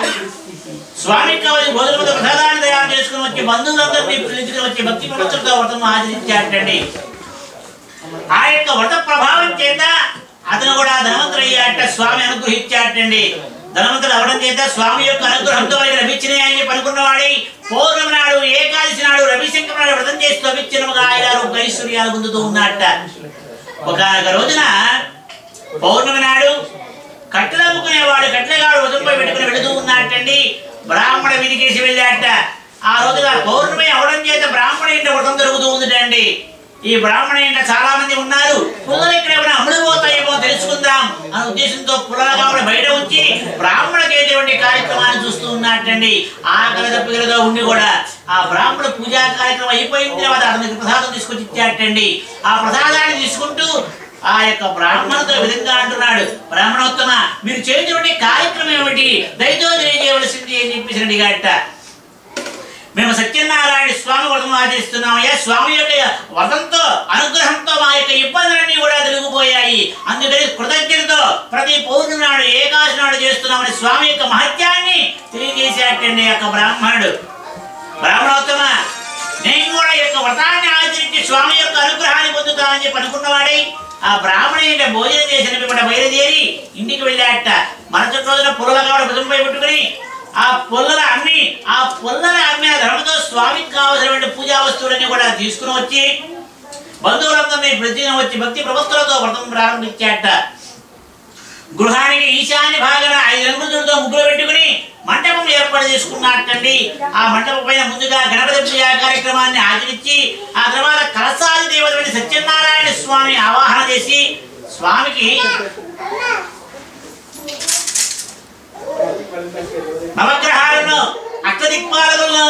స్వామికి కావలసిన భోజనంతో ప్రసాదాన్ని తయారు చేసుకుని వచ్చి బంధువులందరినీ పిలుచుకుని వచ్చి భక్తి ప్రవృత్తులతో వ్రతం ఆచరించాటండి। ఆ యొక్క వ్రత ప్రభావం చేత అతను కూడా ధనవంతుడయ్యాట, స్వామి అనుగ్రహించాటండి। ధనవంతుడు అవడం చేత స్వామి యొక్క అనుగ్రహంతో వారికి లభించినాయి అని అనుకున్నవాడి పౌర్ణమి నాడు ఏకాదశి నాడు రవిశంకర నాడు వ్రతం చేసి లభించినగా ఆయన ఐశ్వర్యాలు పొందుతూ ఉన్నట్ట। ఒక రోజున పౌర్ణమి నాడు కట్టెలు అమ్ముకునేవాడు కట్టెగాడు వ్రతంపై పెట్టుకుని వెళుతూ ఉన్నట్టండి। బ్రాహ్మణ విధికేసి వెళ్ళాట। ఆ రోజున పౌర్ణమి అవడం చేత బ్రాహ్మణ ఇంట వ్రతం జరుగుతూ ఉందిటండి। ఈ బ్రాహ్మణ ఇంట చాలా మంది ఉన్నారు, పుల్లలు ఎక్కడైనా అమ్ముడుపోతాయేమో తెలుసుకుందాం అనే ఉద్దేశంతో పుల్లలుగా బయట ఉంచి బ్రాహ్మణ చేసేటువంటి కార్యక్రమాన్ని చూస్తూ ఉన్నట్టండి। ఆకలి దప్పికలతో ఉండి కూడా ఆ బ్రాహ్మణ పూజా కార్యక్రమం అయిపోయిన తర్వాత అతనికి ప్రసాదం తీసుకొచ్చి ఇచ్చాటండి। ఆ ప్రసాదాన్ని తీసుకుంటూ ఆ యొక్క బ్రాహ్మణుతో విధంగా అంటున్నాడు, బ్రాహ్మణోత్తమ మీరు చేసేటువంటి కార్యక్రమం ఏమిటి, దయతో తెలియజేయవలసింది అని చెప్పేసి అడిగాట। మేము సత్యనారాయణ స్వామి వ్రతం ఆచరిస్తున్నామయ్యా, స్వామి యొక్క వ్రతంతో అనుగ్రహంతో మా యొక్క ఇబ్బందులన్నీ కూడా తొలగిపోయాయి, అందుకని కృతజ్ఞతతో ప్రతి పౌర్ణమి నాడు ఏకాదశి నాడు చేస్తున్నామని స్వామి యొక్క మహత్యాన్ని తెలియజేసేటండి యొక్క బ్రాహ్మణుడు। బ్రాహ్మణోత్తమ నేను కూడా యొక్క వ్రతాన్ని ఆచరించి స్వామి యొక్క అనుగ్రహాన్ని పొందుతామని చెప్పి అనుకున్నవాడై ఆ బ్రాహ్మణ ఇంట భోజనం చేసిన పిమ్మట బయలుదేరి ఇంటికి వెళ్ళాట। మరుసటి రోజున పుల్లల కావడ భుజంపై పెట్టుకుని ఆ పుల్లల అమ్మి ఆ ధర్మంతో స్వామికి కావలసినటువంటి పూజా వస్తువులన్నీ కూడా తీసుకుని వచ్చి బంధువులందరినీ ప్రతిదినం వచ్చి భక్తి ప్రవక్తులతో వ్రతం ప్రారంభించాట. గృహానికి ఈశాన్య భాగాన 5 రంగులతో ముగ్గులు పెట్టుకుని మంటపం ఏర్పాటు చేసుకున్నట్టండి. ఆ మంటపం పైన ముందుగా గణపతి పూజ కార్యక్రమాన్ని ఆచరించి ఆ తర్వాత కలసాది దేవతని సత్యనారాయణ స్వామి ఆవాహన చేసి స్వామికి నవగ్రహాలను అష్టదిక్పాలకులను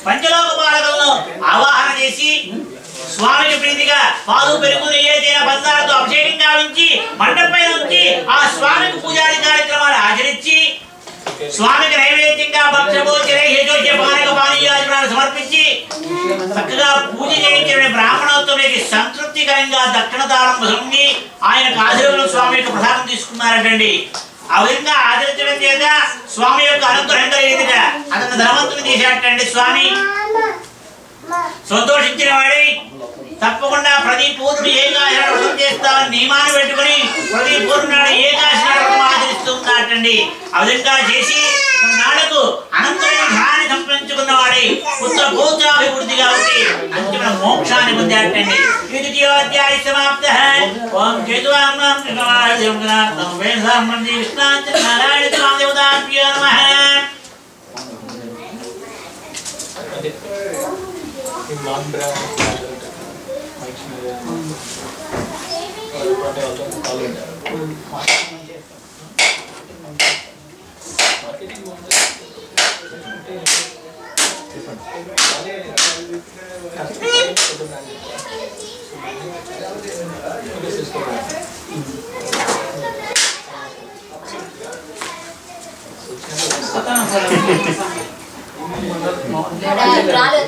పంచలోక పాలకులను ఆవాహన చేసి స్వామికి ప్రీతిగా పాలు పెరుగు ఏదైనా బంధాలతో అభిషేకం గావించి మండపంపై నుంచి ఆ స్వామికి పూజాది కార్యక్రమాలు ఆచరించి స్వామికి నైవేద్యంగా పానీయాలు సమర్పించి చక్కగా పూజ చేయించిన బ్రాహ్మణోత్తముడికి సంతృప్తికరంగా దక్షిణ దానం పొంది ఆయనకు ఆశీర్వాదం స్వామి యొక్క ప్రసాదం తీసుకున్నారటండి. ఆ విధంగా ఆచరించడం చేత స్వామి యొక్క అనుగ్రహం కలిగిందిట. అతను ధనవంతుని చేశాటండి. స్వామి సంతోషించిన వాడి తప్పకుండా ప్రతి పూర్ణుడు ఏకాశనాడు వ్రతం చేస్తామని నియమాన్ని పెట్టుకుని ప్రతి పూర్ణుడు ఏకాశనాడు వ్రతం ఆచరిస్తున్నాటండి. ఆ విధంగా చేసి నాడుకు అనంతమైన ధనాన్ని సంపాదించుకున్నవాడి పుత్ర గోత్రాభివృద్ధిగా ఉండి అంతిమ మోక్షాన్ని పొందాటండి. ఇది ద్వితీయోధ్యాయ సమాప్త. ఓం నారాయణ స్వామిదేవతాభ్యో నమః.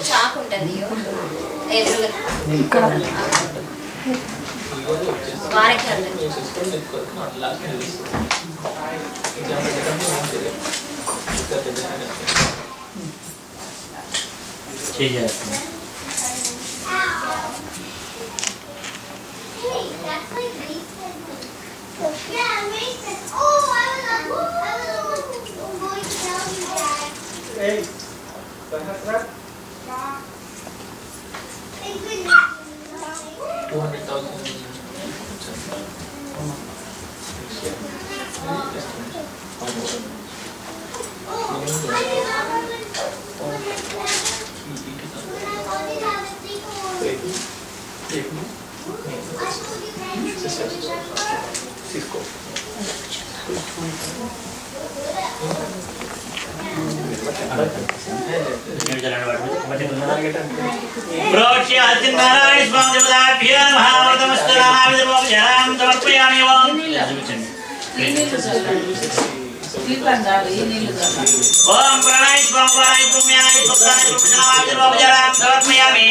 చాకు ఉంటుంది నారాయణ స్వామిదేవతాభ్యో నమః. సమర్పయామి. ఓం ప్రణాయ స్వామి పుణ్యాయ సమర్పయామి.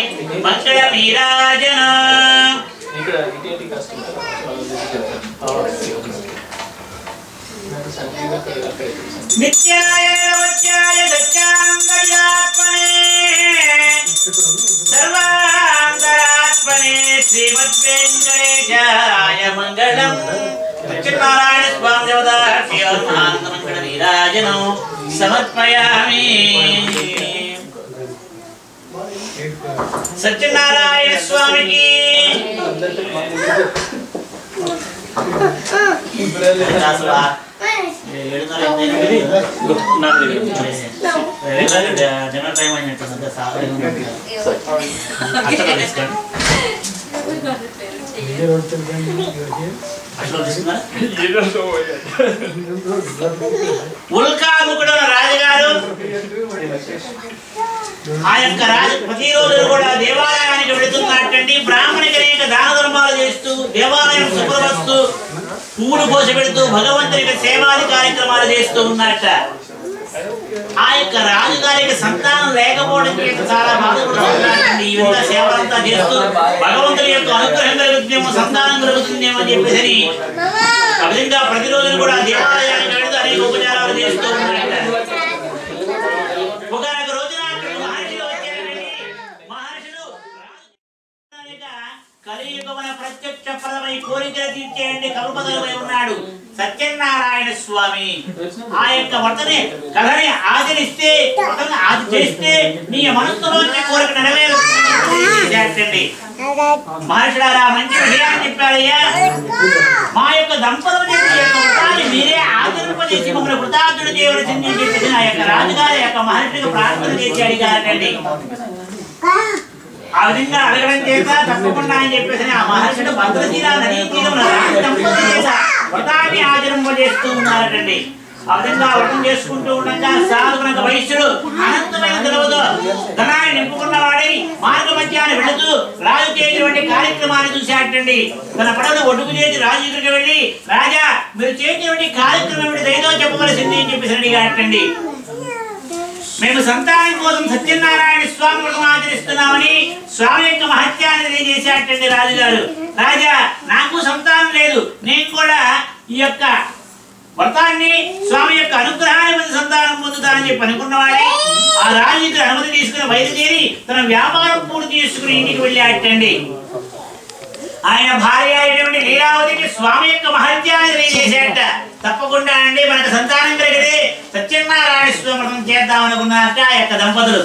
మంగళ నీరాజన నిత్యాయ నిరవధ్యాయ సత్యాంగర్యాత్మనే సర్వాంగరాత్మనే శ్రీమద్వేంకటేశాయ మంగళం. సత్యనారాయణ స్వామిదేవతాభ్యో నమః. మంగళ నీరాజనం సమర్పయామి. సత్యనారాయణ స్వామికి ఉల్కాముకుడు రాజుగారు ఆ యొక్క రాజు ప్రతిరోజు కూడా దేవాలయానికి వెళుతున్నట్టండి. బ్రాహ్మణికి అనేక దాన ధర్మాలు చేస్తూ దేవాలయం శుభ్రపరుస్తూ పువ్వులు పోసి పెడుతూ భగవంతునికి సేవాది కార్యక్రమాలు చేస్తూ ఉన్నట్ట. ఆ యొక్క రాజుగారికి సంతానం లేకపోవడం చేత చాలా బాధపడుతున్నాడండి. ఈ విధంగా సేవలంతా చేస్తూ భగవంతుని యొక్క అనుగ్రహం కలుగుతుందేమో, సంతానం కలుగుతుందేమో అని చెప్పేసి ఆ విధంగా ప్రతిరోజు కూడా దేవాలయానికి వెళుతూ అనేక ఉపచారాలు చేస్తూ ఉన్నట్ట. ఒకనొక రోజున మహర్షులు వచ్చారండి. మహర్షులు కలియుగమున ప్రత్యక్ష మీ కోరికలు తీర్చేయండి కల్పతలపై ఉన్నాడు సత్యనారాయణ స్వామి. ఆ యొక్క వ్రతని కథని ఆచరిస్తే వ్రతని చేస్తే నీ మనస్సులోని కోరిక నెరవేరుతుంది. మహర్షులారా మంచి విషయాన్ని చెప్పారయ్యా. మా యొక్క దంపతుల వ్రతాన్ని మీరే ఆచరింపజేసి మమ్మల్ని కృతార్థుడు చేయవలసింది అని చెప్పేసి ఆ యొక్క రాజుగారి యొక్క మహర్షికి ప్రార్థన చేసి అడిగారండి. ఆ విధంగా అడగడం చేత తప్పకుండా అని చెప్పేసి ఆ మహర్షుడు భద్రశీల నదీ తీరంలో దంపతుల చేత వ్రతాన్ని ఆచరింపజేస్తూ ఉన్నారటండి. ఆ విధంగా వ్రతం చేసుకుంటూ ఉండగా సాధువునకు వైశ్యుడు అనంతమైన ధనముతో ధనాన్ని నింపుకున్నవాడై మార్గ మధ్యాన్ని వెళుతూ రాజు చేసేటువంటి కార్యక్రమాన్ని చూశాటండి. తన పడవను ఒడుగు చేసి రాజు దగ్గరికి వెళ్ళి, రాజా మీరు చేసేటువంటి కార్యక్రమం ఏదో చెప్పవలసింది అని చెప్పేసి అడిగాటండి. మేము సంతానం కోసం సత్యనారాయణ స్వామి వ్రతం ఆచరిస్తున్నామని స్వామి యొక్క మహత్యాన్ని తెలియజేశాటండి రాజుగారు. రాజా నాకు సంతానం లేదు, నేను కూడా ఈ యొక్క వ్రతాన్ని స్వామి యొక్క అనుగ్రహాన్ని పొంది సంతానం పొందుతానని చెప్పి అనుకున్నవాడే ఆ రాజుకి అనుమతి తీసుకుని బయలుదేరి తన వ్యాపారం పూర్తి చేసుకుని ఇంటికి వెళ్ళాటండి. ఆయన భార్య అయినటువంటి లీలావతికి స్వామి యొక్క మహత్యాన్ని తెలియజేశాట. తప్పకుండా అండి మనకు సంతానం కలిగితే సత్యనారాయణ స్వామి వ్రతం చేద్దామనుకున్నారట ఆ యొక్క దంపతులు.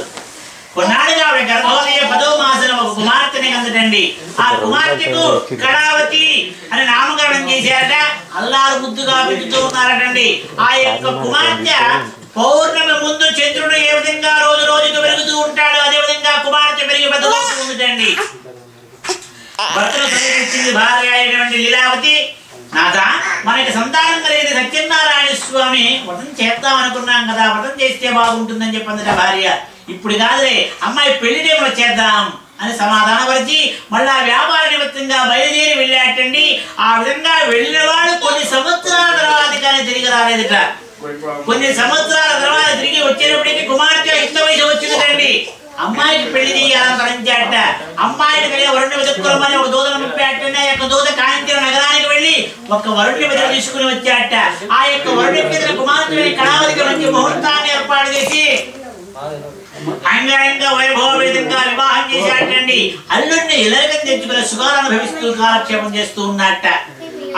కొన్నాళ్ళుగా ఆవిడ గర్భవతి 10వ మాసంలో ఒక కుమార్తెని కందటండి. ఆ కుమార్తెకు కళావతి అని నామకరణం చేశారట. అల్లారు ముద్దుగా పెంచుతూ ఉన్నారటండి. ఆ యొక్క కుమార్తె పౌర్ణమి ముందు చంద్రుడు ఏ విధంగా రోజు రోజుకు పెరుగుతూ ఉంటాడు అదే విధంగా కుమార్తె పెరిగి పెద్దదండి. భర్తను సమీపించింది భార్య అయినటువంటి లీలావతి. నాదా మనకి సంతానం కలిగితే సత్యనారాయణ స్వామి వ్రతం చేద్దాం అనుకున్నాం కదా, వ్రతం చేస్తే బాగుంటుందని చెప్పందట భార్య. ఇప్పుడు కాదులే అమ్మాయి పెళ్లి టైంలో చేద్దాం అని సమాధానపరిచి మళ్ళా వ్యాపార నిమిత్తంగా బయలుదేరి వెళ్ళాటండి. ఆ విధంగా వెళ్ళిన వాడు కొన్ని సంవత్సరాల తర్వాత కానీ తిరిగి రాలేదట. కొన్ని సంవత్సరాల తర్వాత తిరిగి వచ్చేటప్పటికి కుమార్తె ఇంత వయసు వచ్చిందండి. అమ్మాయికి పెళ్లి చేయాలని తలంచాట. అమ్మాయిని కలిగి వరుణ్ణి వెతుక్కోమని ఒక దూతను పంపాటండి. ఆ యొక్క దూత కాంచన నగరానికి వెళ్ళి ఒక వరుణ్ణి వెతుకు తీసుకుని వచ్చాట. ఆ యొక్క వరుణ్ణి మీద కుమార్తె కళావతికి మంచి ముహూర్తాన్ని ఏర్పాటు చేసి అంగరంగ వైభవవేదంగా వివాహం చేశాటండి. అల్లుడిని ఇలాగం తెచ్చుకుని సుఖాలను అనుభవిస్తూ కాలక్షేపం చేస్తూ ఉన్నట్ట.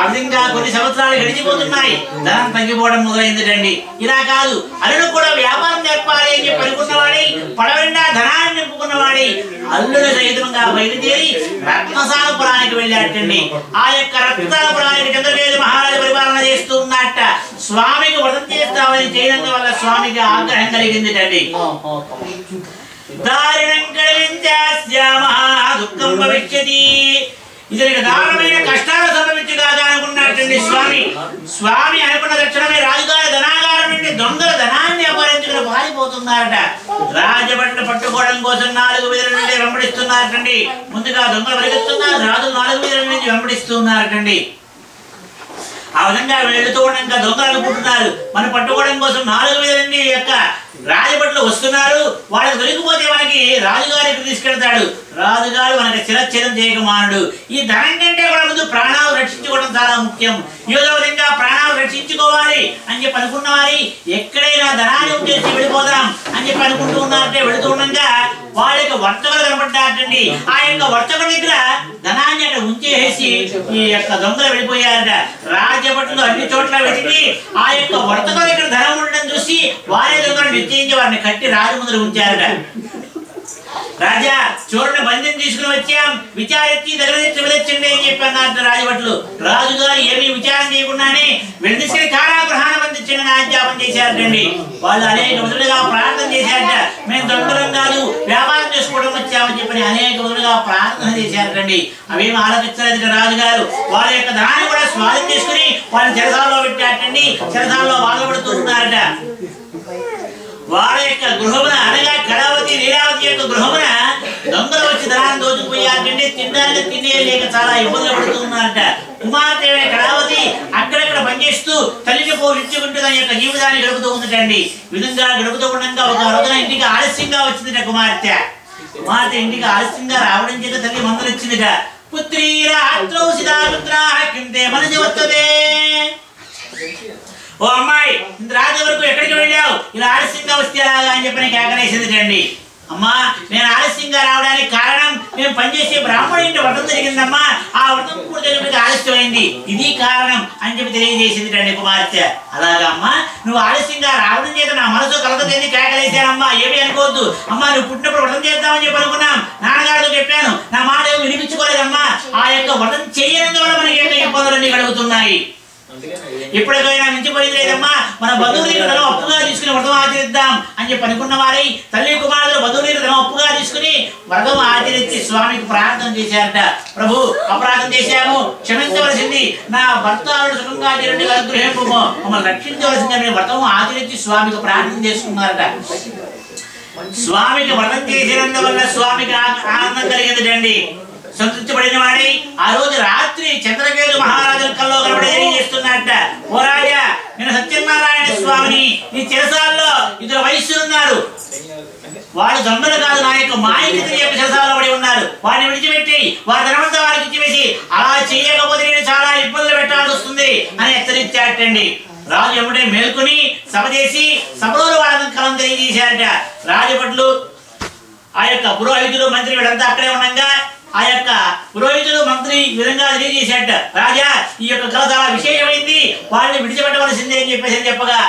ఆ విధంగా కొన్ని సంవత్సరాలు గడిచిపోతున్నాయి. ధనం తగ్గిపోవడం మొదలైందండి. ఇలా కాదు అల్లుడు కూడా వ్యాపారం నేర్పాలి అని చెప్పి అనుకున్నవాడి పడవెండా ధనాన్ని నింపుకున్నవాడి అల్లుడు సహితంగా బయలుదేరి రత్నసాలపురానికి వెళ్ళాటండి. ఆ యొక్క రత్నసాలపురానికి చంద్రకేతు మహారాజు పరిపాలన చేస్తూ ఉన్నట్ట. స్వామికి వ్రతం చేస్తామని చేయడం వల్ల స్వామికి ఆగ్రహం కలిగిందిటండి. దారుణం కలిగించామ దుఃఖం భవిష్యతి, ఇతనికి దారుణమైన కష్టాలు సంభవించు కాదా అనుకున్నాటండి స్వామి. స్వామి అనుకున్న తక్షణమే రాజుగారి ధనాగారం నుండి దొంగల ధనాన్ని అపహరించుకుని పారిపోతున్నారట. రాజభట్లు పట్టుకోవడం కోసం 4 వీధుల నుండి వెంబడిస్తున్నారటండి. ముందుగా దొంగలు పరిగెత్తున్నారు, రాజులు 4 వీధుల నుంచి వెంబడిస్తున్నారటండి. ఆ విధంగా వెళుతూ ఉండగా దొంగలు అనుకుంటున్నారు మనం పట్టుకోవడం కోసం 4 వీధుల నుండి యొక్క రాజభట్లు వస్తున్నారు, వాళ్ళకి దొరికిపోతే మనకి రాజుగారికి తీసుకెళ్తాడు, రాజుగారు మనకి శిరచ్ఛేదం చేయక మానడు. ఈ ధనం కంటే కూడా ముందు ప్రాణాలు రక్షించుకోవడం చాలా ముఖ్యం. ఏదో విధంగా ప్రాణాలు రక్షించుకోవాలి అని చెప్పి అనుకున్న వారి ఎక్కడైనా ధనాన్ని ఉంచేసి వెళ్ళిపోదాం అని చెప్పి అనుకుంటూ ఉన్నారంటే వెళుతూ ఉండగా వాళ్ళ యొక్క వర్తకులు కనపడ్డారండి. ఆ యొక్క వర్తకుల దగ్గర ధనాన్ని అక్కడ ఉంచేసి ఈ యొక్క దొంగలు వెళ్ళిపోయారట. రాజభట్లు అన్ని చోట్ల వెతికి ఆ యొక్క వర్తకుల దగ్గర ధనం ఉండడం చూసి వారే దొంగలు నిశ్చయించి వారిని కట్టి రాజు ముందర ఉంచారట. రాజా చోరుని బంధం తీసుకుని వచ్చాం, విచారించి దగ్గర తెచ్చండి అని చెప్పి అన్నారు రాజభట్లు. రాజుగారు ఏమీ విచారం చేయకుండానే వీళ్ళు తీసుకుని కారాగృహాన్ని బంధించండి ఆజ్ఞాపన చేశారటండి. వాళ్ళు అనేక విధులుగా ప్రార్థన చేశారట. మేము దొంగలం కాదు వ్యాపారం చేసుకోవడం వచ్చామని చెప్పని అనేక విధులుగా ప్రార్థన చేశారటండి. అవేమి ఆలోచించలేదు రాజుగారు. వాళ్ళ యొక్క ధనాన్ని కూడా స్వాధీనం చేసుకుని వాళ్ళని చెరసాలలో పెట్టారటండి. చెరసాలలో బాధపడుతూ ఉన్నారట. వాళ్ళ యొక్క గృహమున అనగా కళావతి లీలావతి యొక్క గృహమున దొంగలు వచ్చి ధనాన్ని దోచుకుపోయారంటే తినడానికి తిండి లేక చాలా ఇబ్బందులు పడుతున్నారట. కుమార్తె కళావతి అక్కడక్కడ పనిచేస్తూ తల్లిని పోషించుకుంటూ తన యొక్క జీవితాన్ని గడుపుతూ ఉందటండి. విధంగా గడుపుతూ ఉండగా ఒక రోజున ఇంటికి ఆలస్యంగా వచ్చిందట కుమార్తె. కుమార్తె ఇంటికి ఆలస్యంగా రావడం చేత తల్లి మందులు ఇచ్చిందిట. పుత్రీ రాత్రౌ సిదాపుత్రా కింతే మనసి వత్తదే. ఓ అమ్మాయి రాజు వరకు ఎక్కడికి వెళ్ళావు, ఇలా ఆలస్యంగా వస్తే అలాగా అని చెప్పని కేకలేసిందిటండి. అమ్మా నేను ఆలస్యంగా రావడానికి కారణం మేము పనిచేసే బ్రాహ్మణ ఇంటి వ్రతం జరిగిందమ్మా, ఆ వ్రతం కూడా జరిగినప్పుడు ఆలస్యమైంది, ఇది కారణం అని చెప్పి తెలియజేసింది రండి కుమార్తె. అలాగా అమ్మా నువ్వు ఆలస్యంగా రావడం చేత నా మనసు కలత చెంది కేకలేశానమ్మా, ఏమి అనుకోవద్దు అమ్మా. నువ్వు పుట్టినప్పుడు వ్రతం చేద్దామని చెప్పి అనుకున్నాం, నాన్నగారితో చెప్పాను, నా మాట ఏమి వినిపించుకోలేదమ్మా. ఆ యొక్క వ్రతం చేయనందువల్ల మనకి ఎన్నో ఇబ్బందులన్నీ కలుగుతున్నాయి. ఎప్పటికైనా మించిపోయింది లేదమ్మా, మన బంధువులు ధనం అప్పుగా తీసుకుని వ్రతం ఆచరిద్దాం అని చెప్పి అనుకున్న వారై తల్లి కుమారులు బంధువులు ధనం అప్పుగా తీసుకుని వ్రతం ఆచరించి స్వామికి ప్రార్థన చేశారట. ప్రభు అపరాధం చేశాము, క్షమించవలసింది, నా భర్త సుఖంగా చేరండి అనుగ్రహింపు, మమ్మల్ని రక్షించవలసింది అని వ్రతం ఆచరించి స్వామికి ప్రార్థన చేసుకున్నారట. స్వామికి వ్రతం చేసినందువల్ల స్వామికి ఆనందం కలిగిందండి, సంతృప్తిపడిన వాడి ఆ రోజు రాత్రి చంద్రకేతు మహారాజు కల్లో కనబడి తెలియజేస్తున్నట్ట, ఓ రాజా నేను సత్యనారాయణ స్వామిని, నీ చిరసాల్లో ఇద్దరు వయస్సులున్నారు, వాడు దొంగలు కాదు, నా యొక్క మాయకి యొక్క చిరసాల్లో పడి ఉన్నారు, వాడిని విడిచిపెట్టి వారి ధనమంతా వారికి ఇచ్చివేసి అలా చేయకపోతే నేను చాలా ఇబ్బందులు పెట్టాల్సి వస్తుంది అని హెచ్చరించాటండి. రాజు ఎమ్మటే మేల్కొని సభ చేసి సభలో వాళ్ళని కలం తెలియజేశారట. రాజభట్లు ఆ యొక్క పురోహితుడు మంత్రి వీళ్ళంతా అక్కడే ఉండగా ఆ యొక్క పురోహితుడు మంత్రి విధంగా తెలియజేశాట, రాజా ఈ యొక్క కళ చాలా విశేషమైంది, వాళ్ళని విడిచిపెట్టవలసిందే అని చెప్పగా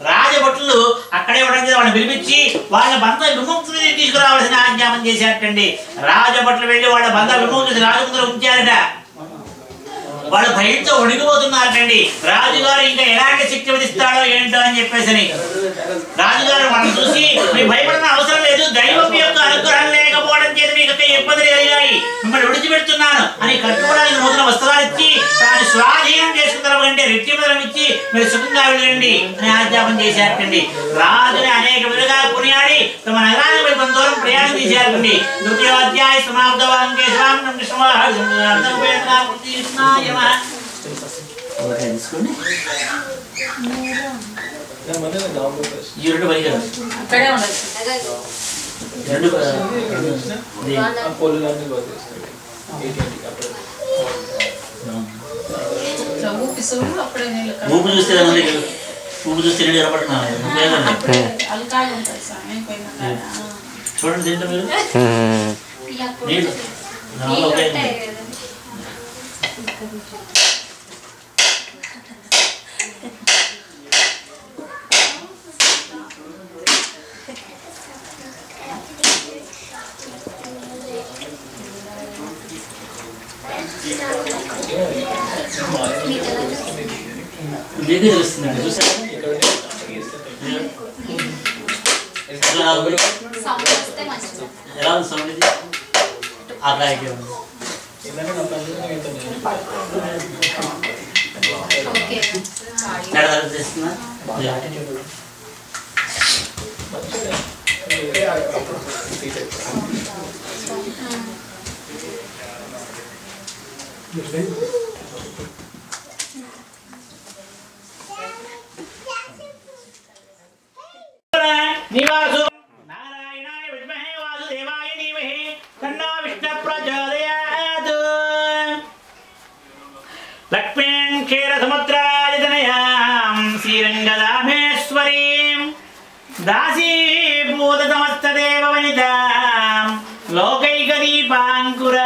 రాజభటులు అక్కడే ఉండగా వాళ్ళని పిలిపించి వాళ్ళ బంధ విముక్తిని తీసుకురావాల్సిన ఆజ్ఞాపన చేశారటండి. రాజభటులు వెళ్ళి వాళ్ళ బంధ విముక్తి రాజు ముందర ఉంచారట. వాళ్ళు భయంతో వణికిపోతున్నారటండి. రాజుగారు ఇంకా ఎలాంటి శిక్ష విధిస్తాడో ఏంటో అని చెప్పేసి రాజుగారు మనం చూసి మీకు భయపడిన అవసరం లేదు, దైవం యొక్క అనుగ్రహం లేకపోవడం చేత మీకు ఇబ్బందులు కలిగాయి, మిమ్మల్ని విడిచిపెడుతున్నాను అని కట్టుకోవడానికి నూతన వస్త్రాలు ఇచ్చి దాన్ని స్వాధీనం చేసుకున్నారంటే రెట్టింపులను ఇచ్చి మీరు సుఖంగా వెళ్ళండి అని ఆజ్ఞాపన చేశారటండి. రాజుని అనేక విధంగా కొనియాడి తమ నగరానికి కొంత దూరం ప్రయాణం చేశారండి. ద్వితీయోధ్యాయ సమాప్తవాంగే ఊపు చూస్తే చూడండి మీరు మీకే తెలుస్తుందండి, చూసారా ఎలా ఉంది సౌండ్ ఇది అలాగే ఉంది. చేస్తున్నా నివాసు నారాయణాయ విద్మహే వాసుదేవాయ ధీమహి తన్నో విష్ణు ప్రచోదయాత్. లక్ష్మీం క్షీరసముద్రాయతనయాం శ్రీరంగదామేశ్వరీం దాసీభూతమస్తదేవ వనితాం లోకైకదీపాంకురాం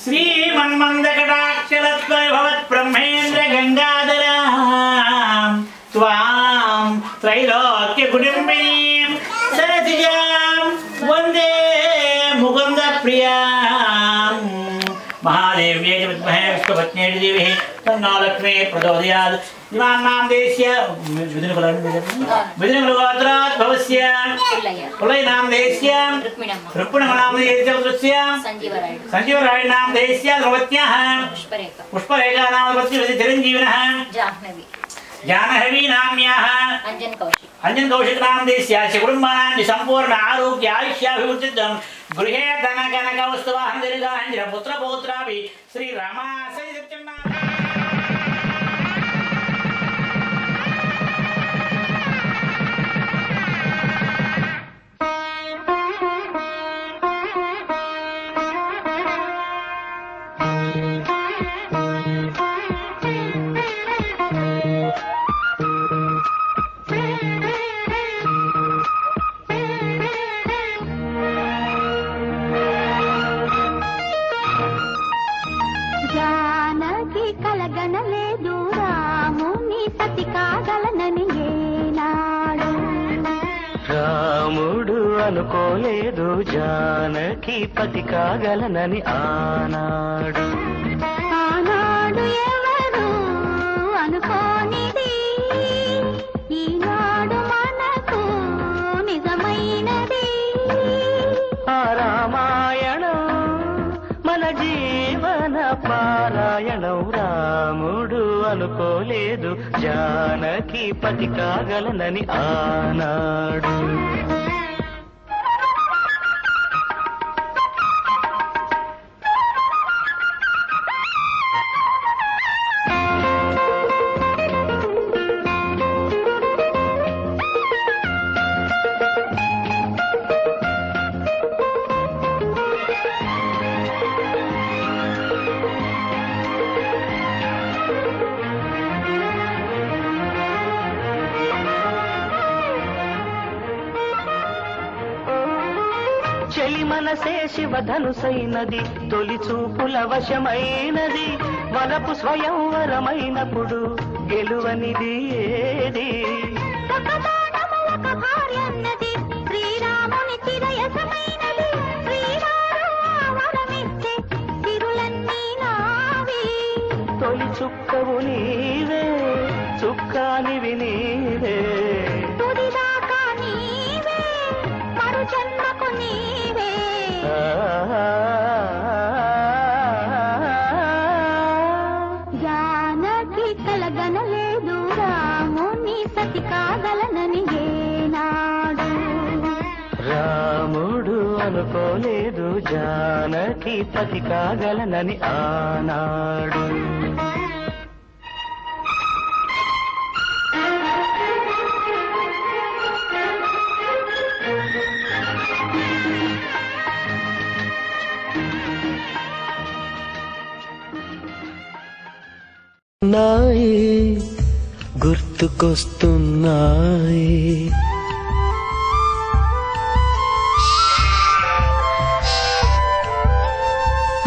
శ్రీమన్మందకటాక్షలత్వభవత్ గంగాధరాం త్వాం త్రైలోక్య కుటుంబినీం సరసిజాం వందే ముకుంద ప్రియాం. మహాదేవ్యై విద్మహే విష్ణుపత్న్యై ధీమహి తన్నో లక్ష్మీ ప్రచోదయాత్. ఇమానాం దేశ్య విధినగోత్రాత్ భవస్య కులైనాం దేశ్య రుక్మిణమనాం దేశ్య సంజీవరాయణాం దేశ్య ధ్రువత్యాః పుష్పరేఖానాం చిరంజీవినః జాహ్నవీ నామ్యాః అంజన్ కౌశికనాం దేశ్య కుటుంబానాం సంపూర్ణ ఆరోగ్య ఆయుష్యాభివృద్ధిం గృహే ధన కనక వస్తువాహన దీర్ఘాంజన పుత్ర పౌత్రాభి శ్రీరామ సత్యనారాయణ. అనుకోలేదు జానకి పతి కాగలనని ఆనాడు ఎవరు అనుకోనిది ఈనాడు మనకు నిజమైనది. ఆ రామాయణం మన జీవన పారాయణం రాముడు అనుకోలేదు జానకి పతి కాగలనని ఆనాడు. చెలి మనసే శివధనుసైనది తొలి చూపుల వశమైనది వలపు స్వయంవరమైనప్పుడు గెలువనిది ఏది. శ్రీరాముని చిరయసమైనది శ్రీరామిస్తే తిరులన్నీ నావి. తొలి చుక్కవు నీవే చుక్కానివి నీవే తుదిదాకా నీవే మరు జన్మకు నీవే. జానకి కలగనలేదు రాముని సతి కాగలనని ఏనాడు. రాముడు అనుకోలేదు జానకి పతి కాగలనని ఆనాడు. నాయి గుర్తుకొస్తున్నాయి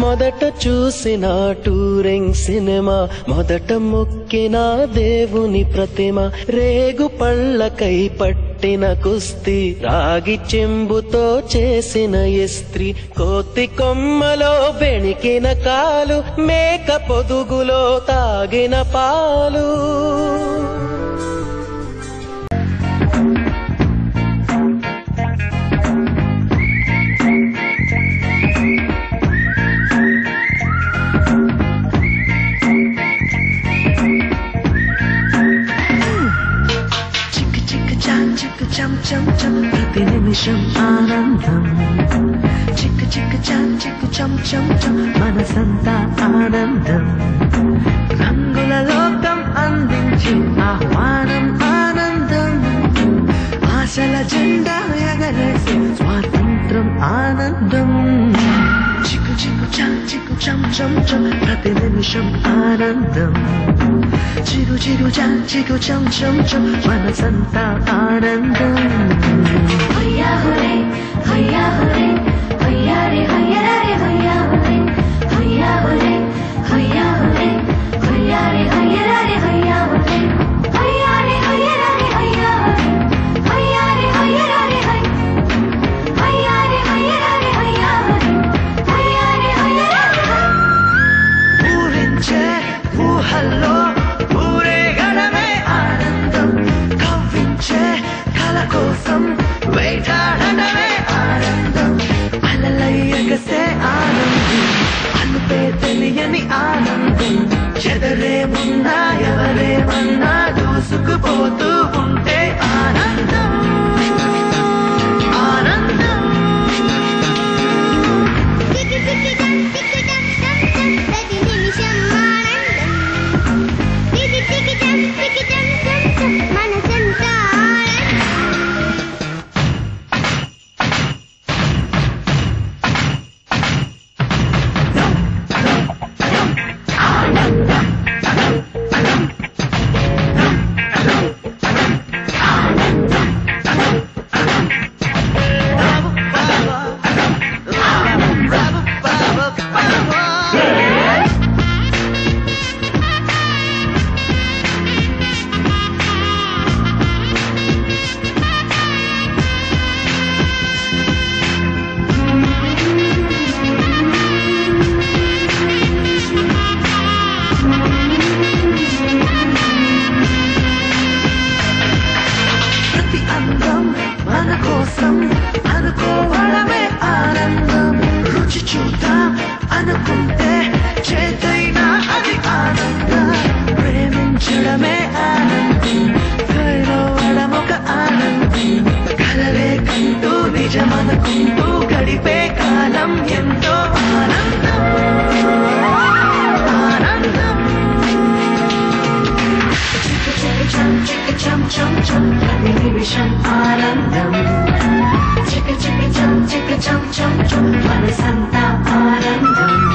మొదట చూసిన టూరింగ్ సినిమా మొదట మొక్కిన దేవుని ప్రతిమ రేగు పళ్ళకై పట్టిన కుస్తీ రాగి చెంబుతో చేసిన ఇస్త్రీ కోతి కొమ్మలో బెణికిన కాలు మేక పొదుగులో తాగిన పాలు ప్రతి నిమిషం ఆనందం చిక్ చిక్ చాక్ చిక్ చం చం చం మనసంతా ఆనందం రంగుల లోకం అందించి ఆహ్వానం ఆనందం ఆశల జెండా ఎగరేసి స్వాతంత్రం ఆనందం చిక్కు చిక్కు చాక్ చిక్కు చం చం చం ప్రతి నిమిషం ఆనందం చిరు చిరు చాక్ చిక్కు చం చం చం మనసంతా ఆనందం హయ్యా హోరే హయ్యా హోరే హయ్యా రే హయ్యా రే హయ్యా హోరే హయ్యా హోరే హయ్యా హోరే హయ్యా రే హయ్యా రే హయ్యా హోరే హయ్యా రే హయ్యా రే హయ్యా హోరే హయ్యా రే హయ్యా రే హయ్యా రే హయ్యా రే హయ్యా హోరే హయ్యా రే హయ్యా రే ఊరించే ఊహల్లో ఊరేగడమే ఆనందం కవ్వించే కల కోసం వేటాడడమే ఆనందం అలలయ్యగసే ఆనందం అలుపే తెలియ ఆనందం త్వరలో వడమొక ఆనందం కలలే కంటూ నిజమనుకుంటూ గడిపే కాలం ఎంతో ఆనందం ఆనందం చిక్క చం చం చం ప్రతి నిమిషం ఆనందం చిక్క చం చం చం మనసంతా ఆనందం